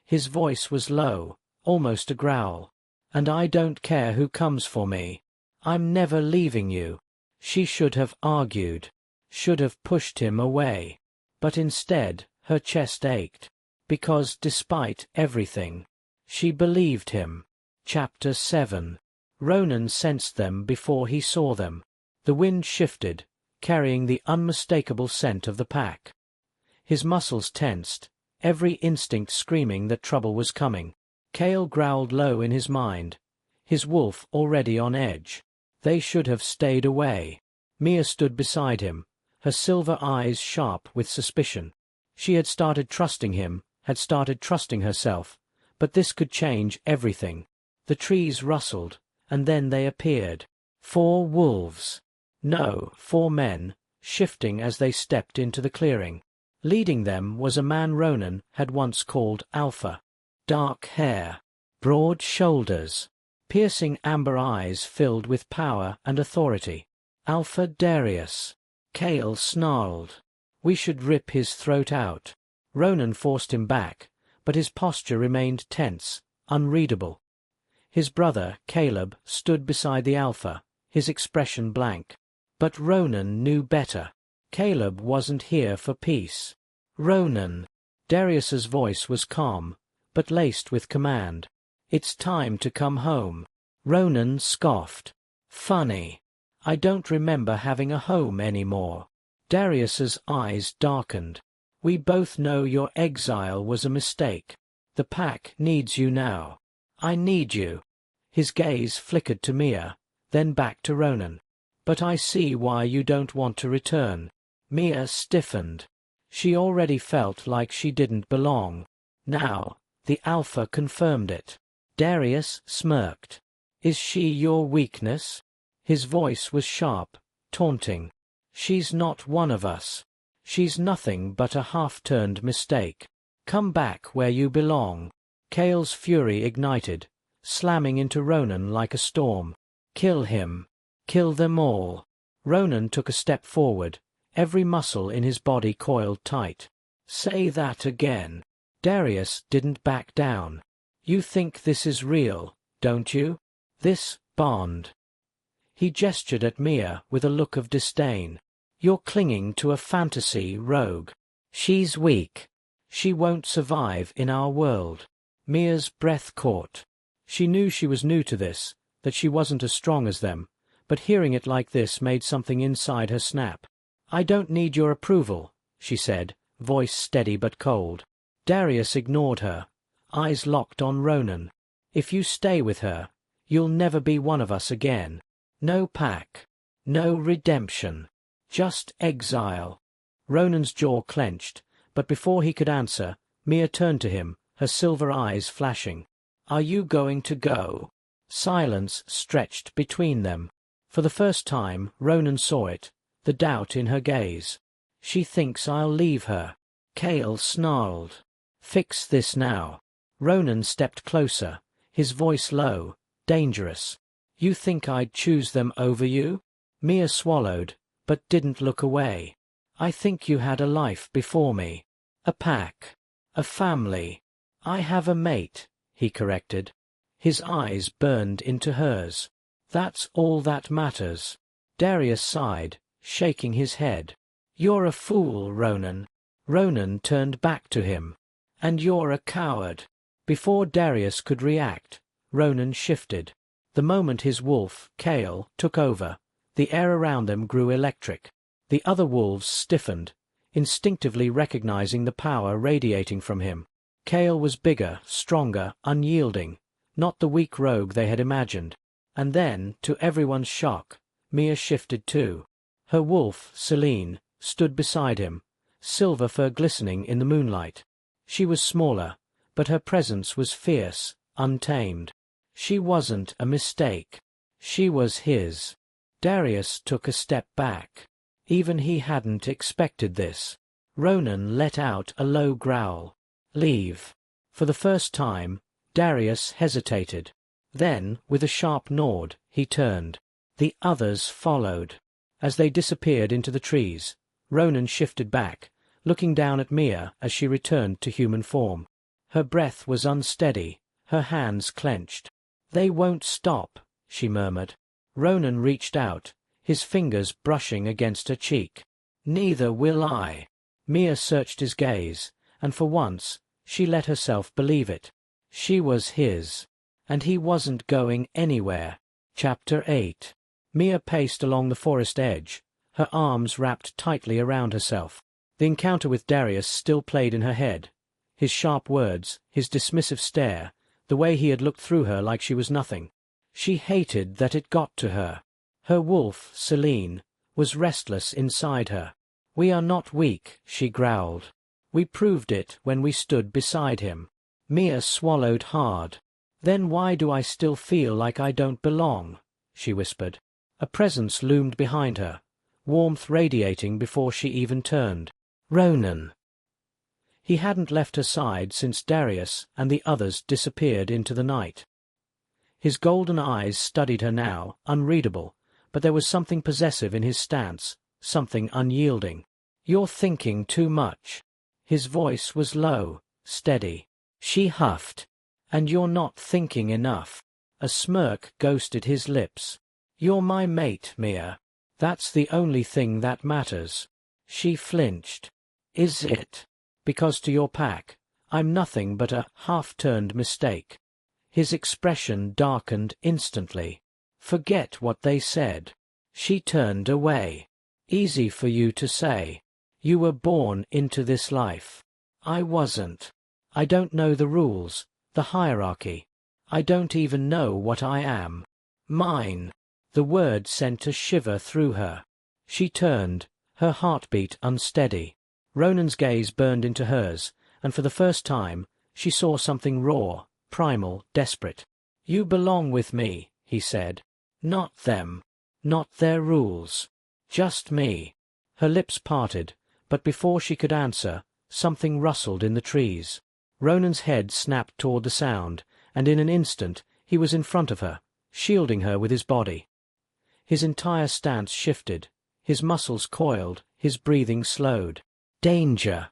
His voice was low, almost a growl. "And I don't care who comes for me. I'm never leaving you." She should have argued, should have pushed him away. But instead, her chest ached, because despite everything, she believed him. Chapter 7. Ronan sensed them before he saw them. The wind shifted, carrying the unmistakable scent of the pack. His muscles tensed, every instinct screaming that trouble was coming. Kale growled low in his mind, his wolf already on edge. They should have stayed away. Mia stood beside him, her silver eyes sharp with suspicion. She had started trusting him, had started trusting herself, but this could change everything. The trees rustled, and then they appeared. 4 wolves. No, 4 men, shifting as they stepped into the clearing. Leading them was a man Ronan had once called Alpha. Dark hair, broad shoulders, piercing amber eyes filled with power and authority. Alpha Darius. Kale snarled. "We should rip his throat out." Ronan forced him back, but his posture remained tense, unreadable. His brother, Caleb, stood beside the Alpha, his expression blank. But Ronan knew better. Caleb wasn't here for peace. "Ronan." Darius's voice was calm, but laced with command. "It's time to come home." Ronan scoffed. "Funny. I don't remember having a home anymore." Darius's eyes darkened. "We both know your exile was a mistake. The pack needs you now. I need you." His gaze flickered to Mia, then back to Ronan. "But I see why you don't want to return." Mia stiffened. She already felt like she didn't belong. Now, the Alpha confirmed it. Darius smirked. "Is she your weakness?" His voice was sharp, taunting. "She's not one of us. She's nothing but a half-turned mistake. Come back where you belong." Kale's fury ignited, slamming into Ronan like a storm. "Kill him. Kill them all." Ronan took a step forward, every muscle in his body coiled tight. "Say that again." Darius didn't back down. "You think this is real, don't you? This bond?" He gestured at Mia with a look of disdain. "You're clinging to a fantasy, rogue. She's weak. She won't survive in our world." Mia's breath caught. She knew she was new to this, that she wasn't as strong as them, but hearing it like this made something inside her snap. "I don't need your approval," she said, voice steady but cold. Darius ignored her, eyes locked on Ronan. "If you stay with her, you'll never be one of us again. No pack. No redemption. Just exile." Ronan's jaw clenched, but before he could answer, Mia turned to him, her silver eyes flashing. "Are you going to go?" Silence stretched between them. For the first time, Ronan saw it, the doubt in her gaze. She thinks I'll leave her. Cale snarled. Fix this now. Ronan stepped closer, his voice low, dangerous. You think I'd choose them over you? Mia swallowed, but didn't look away. I think you had a life before me. A pack. A family. I have a mate, he corrected. His eyes burned into hers. That's all that matters. Darius sighed, shaking his head. You're a fool, Ronan. Ronan turned back to him. And you're a coward. Before Darius could react, Ronan shifted. The moment his wolf, Cale, took over, the air around them grew electric. The other wolves stiffened, instinctively recognizing the power radiating from him. Cale was bigger, stronger, unyielding, not the weak rogue they had imagined. And then, to everyone's shock, Mia shifted too. Her wolf, Celine, stood beside him, silver fur glistening in the moonlight. She was smaller, but her presence was fierce, untamed. She wasn't a mistake. She was his. Darius took a step back. Even he hadn't expected this. Ronan let out a low growl. Leave. For the first time, Darius hesitated. Then, with a sharp nod, he turned. The others followed. As they disappeared into the trees, Ronan shifted back, looking down at Mia as she returned to human form. Her breath was unsteady, her hands clenched. They won't stop, she murmured. Ronan reached out, his fingers brushing against her cheek. Neither will I. Mia searched his gaze, and for once, she let herself believe it. She was his, and he wasn't going anywhere. Chapter 8. Mia paced along the forest edge, her arms wrapped tightly around herself. The encounter with Darius still played in her head. His sharp words, his dismissive stare, the way he had looked through her like she was nothing. She hated that it got to her. Her wolf, Celine, was restless inside her. We are not weak, she growled. We proved it when we stood beside him. Mia swallowed hard. Then why do I still feel like I don't belong? She whispered. A presence loomed behind her, warmth radiating before she even turned. Ronan. He hadn't left her side since Darius and the others disappeared into the night. His golden eyes studied her now, unreadable, but there was something possessive in his stance, something unyielding. You're thinking too much. His voice was low, steady. She huffed. And you're not thinking enough. A smirk ghosted his lips. You're my mate, Mia. That's the only thing that matters. She flinched. Is it? Because to your pack, I'm nothing but a half-turned mistake. His expression darkened instantly. Forget what they said. She turned away. Easy for you to say. You were born into this life. I wasn't. I don't know the rules, the hierarchy. I don't even know what I am. Mine. The word sent a shiver through her. She turned, her heartbeat unsteady. Ronan's gaze burned into hers, and for the first time, she saw something raw, primal, desperate. You belong with me, he said. Not them. Not their rules. Just me. Her lips parted, but before she could answer, something rustled in the trees. Ronan's head snapped toward the sound, and in an instant he was in front of her, shielding her with his body. His entire stance shifted, his muscles coiled, his breathing slowed. Danger!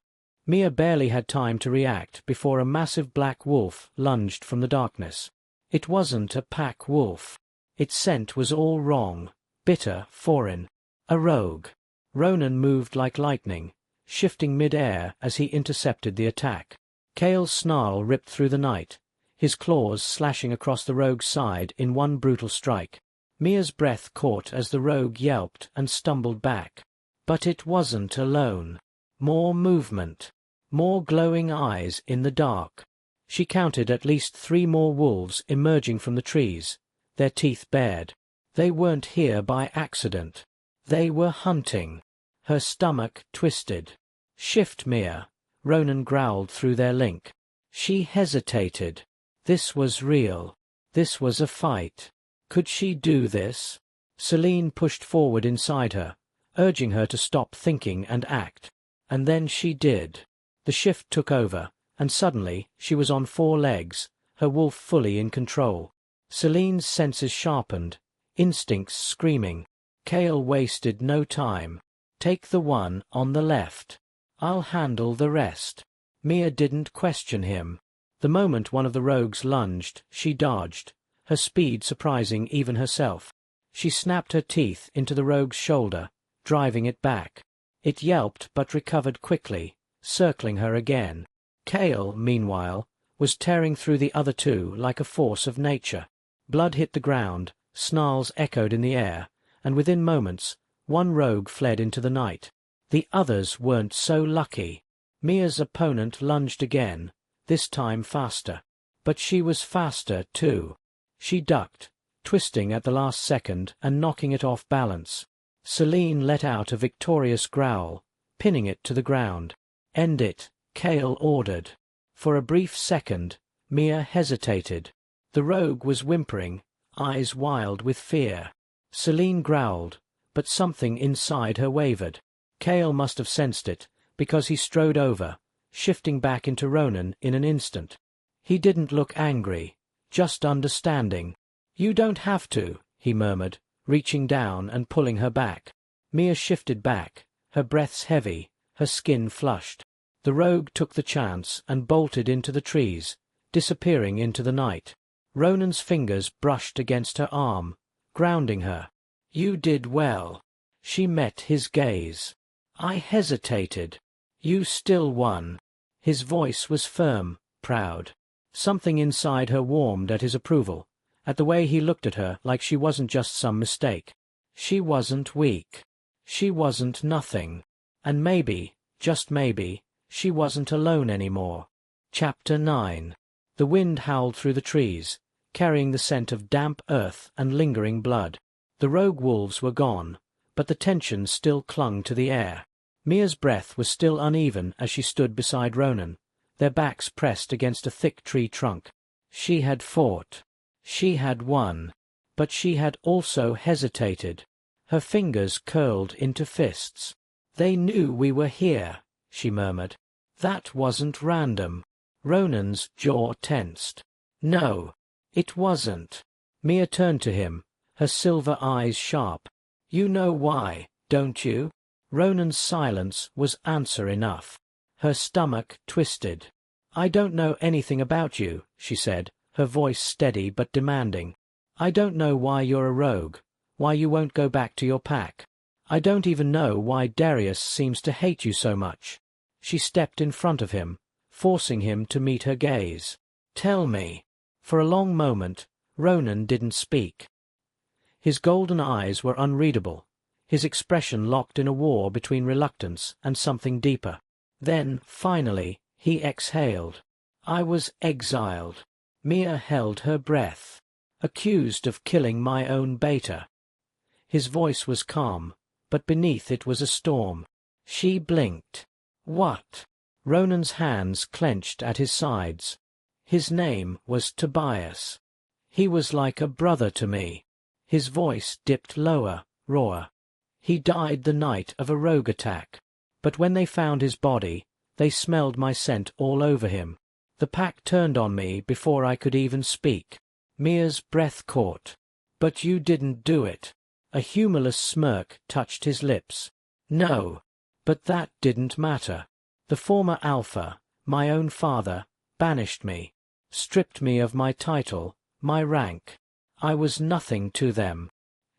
Mia barely had time to react before a massive black wolf lunged from the darkness. It wasn't a pack wolf. Its scent was all wrong, bitter, foreign. A rogue. Ronan moved like lightning, shifting mid-air as he intercepted the attack. Cale's snarl ripped through the night, his claws slashing across the rogue's side in one brutal strike. Mia's breath caught as the rogue yelped and stumbled back. But it wasn't alone. More movement. More glowing eyes in the dark. She counted at least 3 more wolves emerging from the trees, their teeth bared. They weren't here by accident. They were hunting. Her stomach twisted. Shift, Mia, Ronan growled through their link. She hesitated. This was real. This was a fight. Could she do this? Celine pushed forward inside her, urging her to stop thinking and act. And then she did. The shift took over, and suddenly she was on 4 legs, her wolf fully in control. Celine's senses sharpened, instincts screaming. Cale wasted no time. Take the one on the left. I'll handle the rest. Mia didn't question him. The moment one of the rogues lunged, she dodged, her speed surprising even herself. She snapped her teeth into the rogue's shoulder, driving it back. It yelped but recovered quickly, circling her again. Cale, meanwhile, was tearing through the other 2 like a force of nature. Blood hit the ground, snarls echoed in the air, and within moments, one rogue fled into the night. The others weren't so lucky. Mia's opponent lunged again, this time faster. But she was faster, too. She ducked, twisting at the last second and knocking it off balance. Celine let out a victorious growl, pinning it to the ground. End it, Cale ordered. For a brief second, Mia hesitated. The rogue was whimpering, eyes wild with fear. Celine growled, but something inside her wavered. Cale must have sensed it, because he strode over, shifting back into Ronan in an instant. He didn't look angry, just understanding. You don't have to, he murmured, reaching down and pulling her back. Mia shifted back, her breaths heavy, her skin flushed. The rogue took the chance and bolted into the trees, disappearing into the night. Ronan's fingers brushed against her arm, grounding her. You did well. She met his gaze. I hesitated. You still won. His voice was firm, proud. Something inside her warmed at his approval, at the way he looked at her like she wasn't just some mistake. She wasn't weak. She wasn't nothing. And maybe, just maybe, she wasn't alone anymore. Chapter 9. The wind howled through the trees, carrying the scent of damp earth and lingering blood. The rogue wolves were gone, but the tension still clung to the air. Mia's breath was still uneven as she stood beside Ronan, their backs pressed against a thick tree trunk. She had fought. She had won. But she had also hesitated. Her fingers curled into fists. They knew we were here, she murmured. That wasn't random. Ronan's jaw tensed. No, it wasn't. Mia turned to him, her silver eyes sharp. You know why, don't you? Ronan's silence was answer enough. Her stomach twisted. I don't know anything about you, she said, her voice steady but demanding. I don't know why you're a rogue, why you won't go back to your pack. I don't even know why Darius seems to hate you so much. She stepped in front of him, forcing him to meet her gaze. Tell me. For a long moment, Ronan didn't speak. His golden eyes were unreadable, his expression locked in a war between reluctance and something deeper. Then, finally, he exhaled. I was exiled. Mia held her breath. Accused of killing my own beta. His voice was calm, but beneath it was a storm. She blinked. What? Ronan's hands clenched at his sides. His name was Tobias. He was like a brother to me. His voice dipped lower, rawer. He died the night of a rogue attack. But when they found his body, they smelled my scent all over him. The pack turned on me before I could even speak. Mia's breath caught. But you didn't do it. A humorless smirk touched his lips. No. But that didn't matter. The former Alpha, my own father, banished me, stripped me of my title, my rank. I was nothing to them.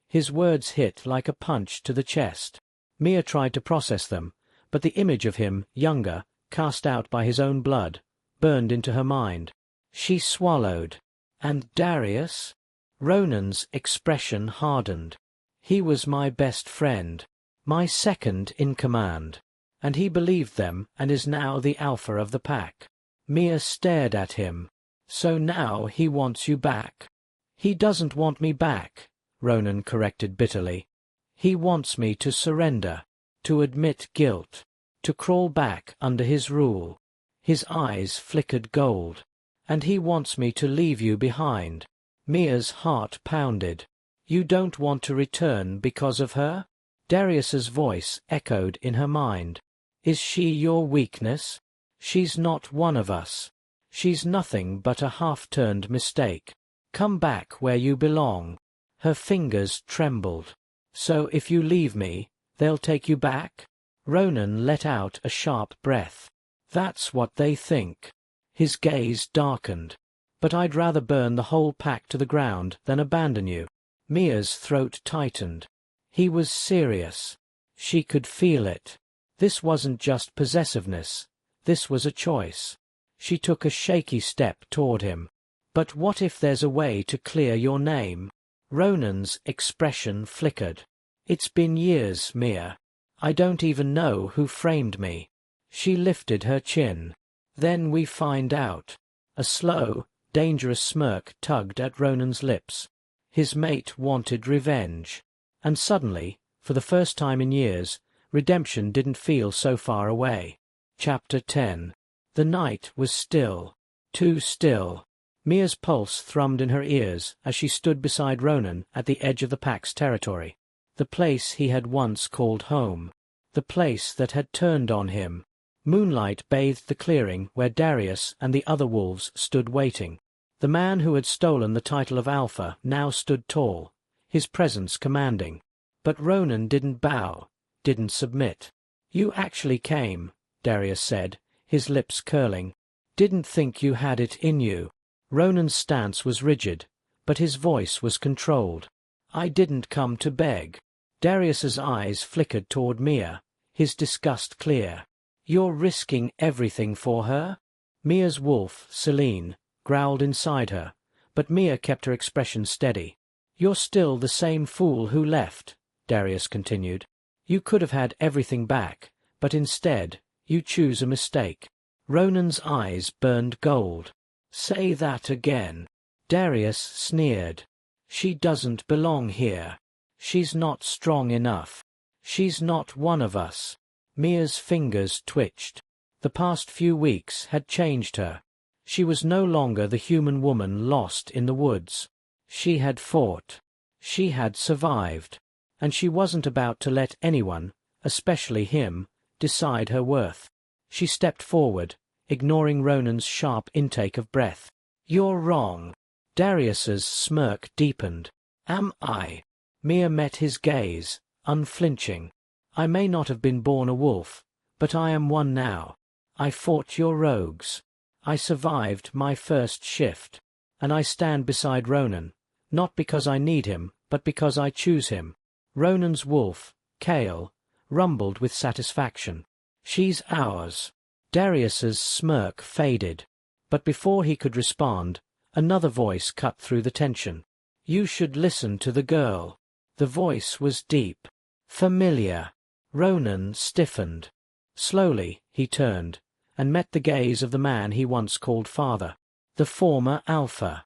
His words hit like a punch to the chest. Mia tried to process them, but the image of him, younger, cast out by his own blood, burned into her mind. She swallowed. And Darius? Ronan's expression hardened. He was my best friend, my second in command, and he believed them and is now the alpha of the pack. Mia stared at him. So now he wants you back. He doesn't want me back, Ronan corrected bitterly. He wants me to surrender, to admit guilt, to crawl back under his rule. His eyes flickered gold. And he wants me to leave you behind. Mia's heart pounded. You don't want to return because of her? Darius's voice echoed in her mind. Is she your weakness? She's not one of us. She's nothing but a half-turned mistake. Come back where you belong. Her fingers trembled. So if you leave me, they'll take you back? Ronan let out a sharp breath. That's what they think. His gaze darkened. But I'd rather burn the whole pack to the ground than abandon you. Mia's throat tightened. He was serious. She could feel it. This wasn't just possessiveness. This was a choice. She took a shaky step toward him. But what if there's a way to clear your name? Ronan's expression flickered. It's been years, Mia. I don't even know who framed me. She lifted her chin. Then we find out. A slow, dangerous smirk tugged at Ronan's lips. His mate wanted revenge. And suddenly, for the first time in years, redemption didn't feel so far away. Chapter 10. The night was still. Too still. Mia's pulse thrummed in her ears as she stood beside Ronan at the edge of the pack's territory. The place he had once called home. The place that had turned on him. Moonlight bathed the clearing where Darius and the other wolves stood waiting. The man who had stolen the title of Alpha now stood tall, his presence commanding. But Ronan didn't bow, didn't submit. You actually came, Darius said, his lips curling. Didn't think you had it in you. Ronan's stance was rigid, but his voice was controlled. I didn't come to beg. Darius's eyes flickered toward Mia, his disgust clear. You're risking everything for her? Mia's wolf, Celine, growled inside her, but Mia kept her expression steady. You're still the same fool who left, Darius continued. You could have had everything back, but instead, you choose a mistake. Ronan's eyes burned gold. Say that again. Darius sneered. She doesn't belong here. She's not strong enough. She's not one of us. Mia's fingers twitched. The past few weeks had changed her. She was no longer the human woman lost in the woods. She had fought. She had survived. And she wasn't about to let anyone, especially him, decide her worth. She stepped forward, ignoring Ronan's sharp intake of breath. You're wrong. Darius's smirk deepened. Am I? Mia met his gaze, unflinching. I may not have been born a wolf, but I am one now. I fought your rogues. I survived my first shift. And I stand beside Ronan, not because I need him, but because I choose him. Ronan's wolf, Kale, rumbled with satisfaction. She's ours. Darius's smirk faded, but before he could respond, another voice cut through the tension. You should listen to the girl. The voice was deep, familiar. Ronan stiffened. Slowly, he turned, and met the gaze of the man he once called father, the former Alpha.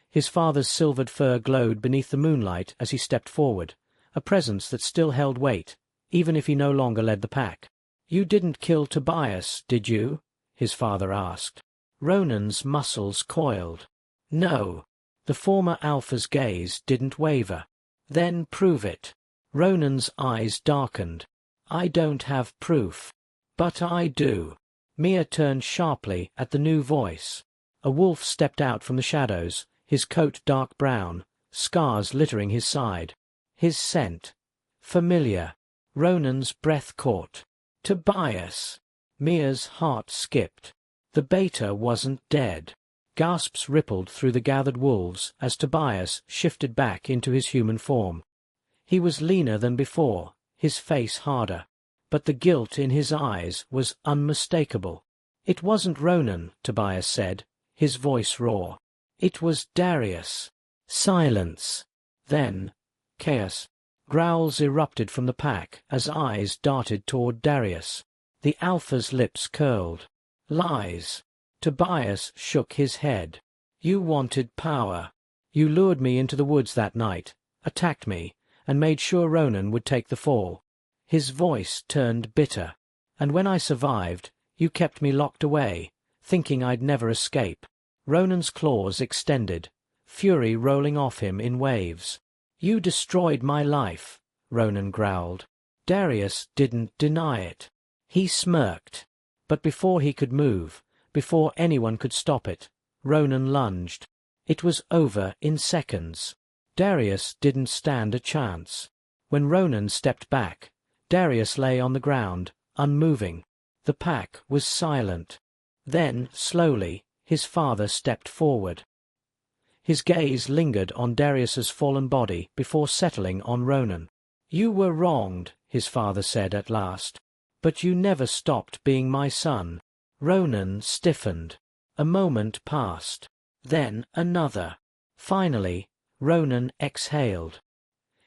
His father's silvered fur glowed beneath the moonlight as he stepped forward, a presence that still held weight, even if he no longer led the pack. You didn't kill Tobias, did you? His father asked. Ronan's muscles coiled. No. The former Alpha's gaze didn't waver. Then prove it. Ronan's eyes darkened. I don't have proof. But I do. Mia turned sharply at the new voice. A wolf stepped out from the shadows, his coat dark brown, scars littering his side. His scent. Familiar. Ronan's breath caught. Tobias. Mia's heart skipped. The beta wasn't dead. Gasps rippled through the gathered wolves as Tobias shifted back into his human form. He was leaner than before, his face harder, but the guilt in his eyes was unmistakable. It wasn't Ronan, Tobias said, his voice raw. It was Darius. Silence. Then, chaos. Growls erupted from the pack as eyes darted toward Darius. The Alpha's lips curled. Lies. Tobias shook his head. You wanted power. You lured me into the woods that night, attacked me, and made sure Ronan would take the fall. His voice turned bitter. And when I survived, you kept me locked away, thinking I'd never escape. Ronan's claws extended, fury rolling off him in waves. "You destroyed my life," Ronan growled. Darius didn't deny it. He smirked. But before he could move, before anyone could stop it, Ronan lunged. It was over in seconds. Darius didn't stand a chance. When Ronan stepped back, Darius lay on the ground, unmoving. The pack was silent. Then, slowly, his father stepped forward. His gaze lingered on Darius's fallen body before settling on Ronan. "You were wronged," his father said at last. "But you never stopped being my son." Ronan stiffened. A moment passed. Then another. Finally, Ronan exhaled.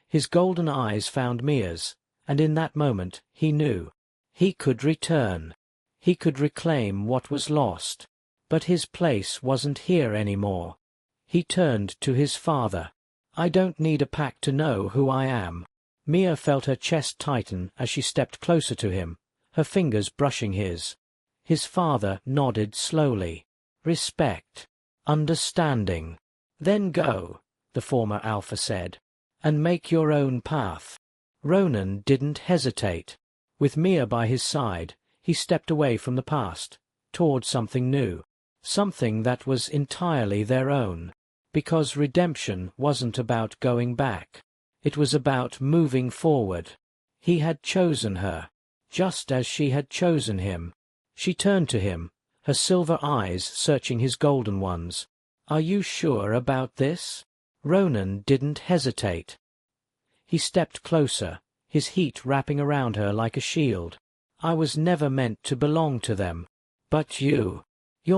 His golden eyes found Mia's, and in that moment he knew. He could return. He could reclaim what was lost. But his place wasn't here anymore. He turned to his father. "I don't need a pack to know who I am." Mia felt her chest tighten as she stepped closer to him, her fingers brushing his. His father nodded slowly. "Respect. Understanding. Then go," the former Alpha said, "and make your own path." Ronan didn't hesitate. With Mia by his side, he stepped away from the past, toward something new, something that was entirely their own, because redemption wasn't about going back. It was about moving forward. He had chosen her, just as she had chosen him. She turned to him, her silver eyes searching his golden ones. "Are you sure about this?" Ronan didn't hesitate. He stepped closer, his heat wrapping around her like a shield. "I was never meant to belong to them. But you're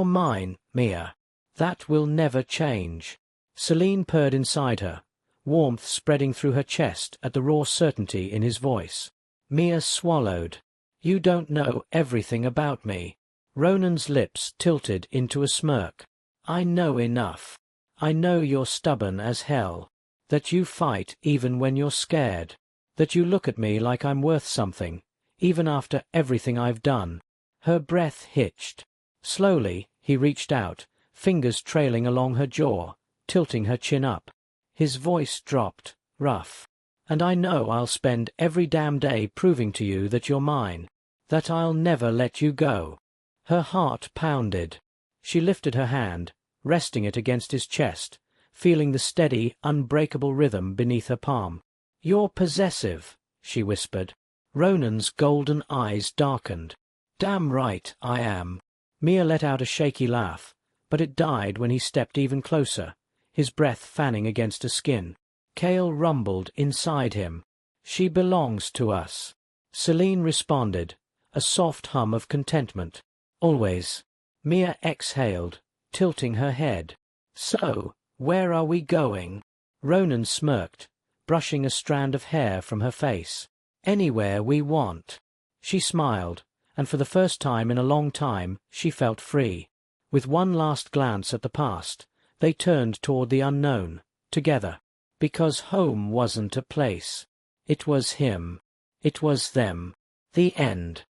mine, Mia. That will never change." Celine purred inside her, warmth spreading through her chest at the raw certainty in his voice. Mia swallowed. "You don't know everything about me." Ronan's lips tilted into a smirk. "I know enough. I know you're stubborn as hell, that you fight even when you're scared, that you look at me like I'm worth something, even after everything I've done." Her breath hitched. Slowly, he reached out, fingers trailing along her jaw, tilting her chin up. His voice dropped, rough. "And I know I'll spend every damn day proving to you that you're mine, that I'll never let you go." Her heart pounded. She lifted her hand, resting it against his chest, feeling the steady, unbreakable rhythm beneath her palm. "You're possessive," she whispered. Ronan's golden eyes darkened. "Damn right I am." Mia let out a shaky laugh, but it died when he stepped even closer, his breath fanning against her skin. Cale rumbled inside him. "She belongs to us." Celine responded, a soft hum of contentment. "Always." Mia exhaled, tilting her head. "So, where are we going?" Ronan smirked, brushing a strand of hair from her face. "Anywhere we want." She smiled, and for the first time in a long time she felt free. With one last glance at the past, they turned toward the unknown, together. Because home wasn't a place. It was him. It was them. The end.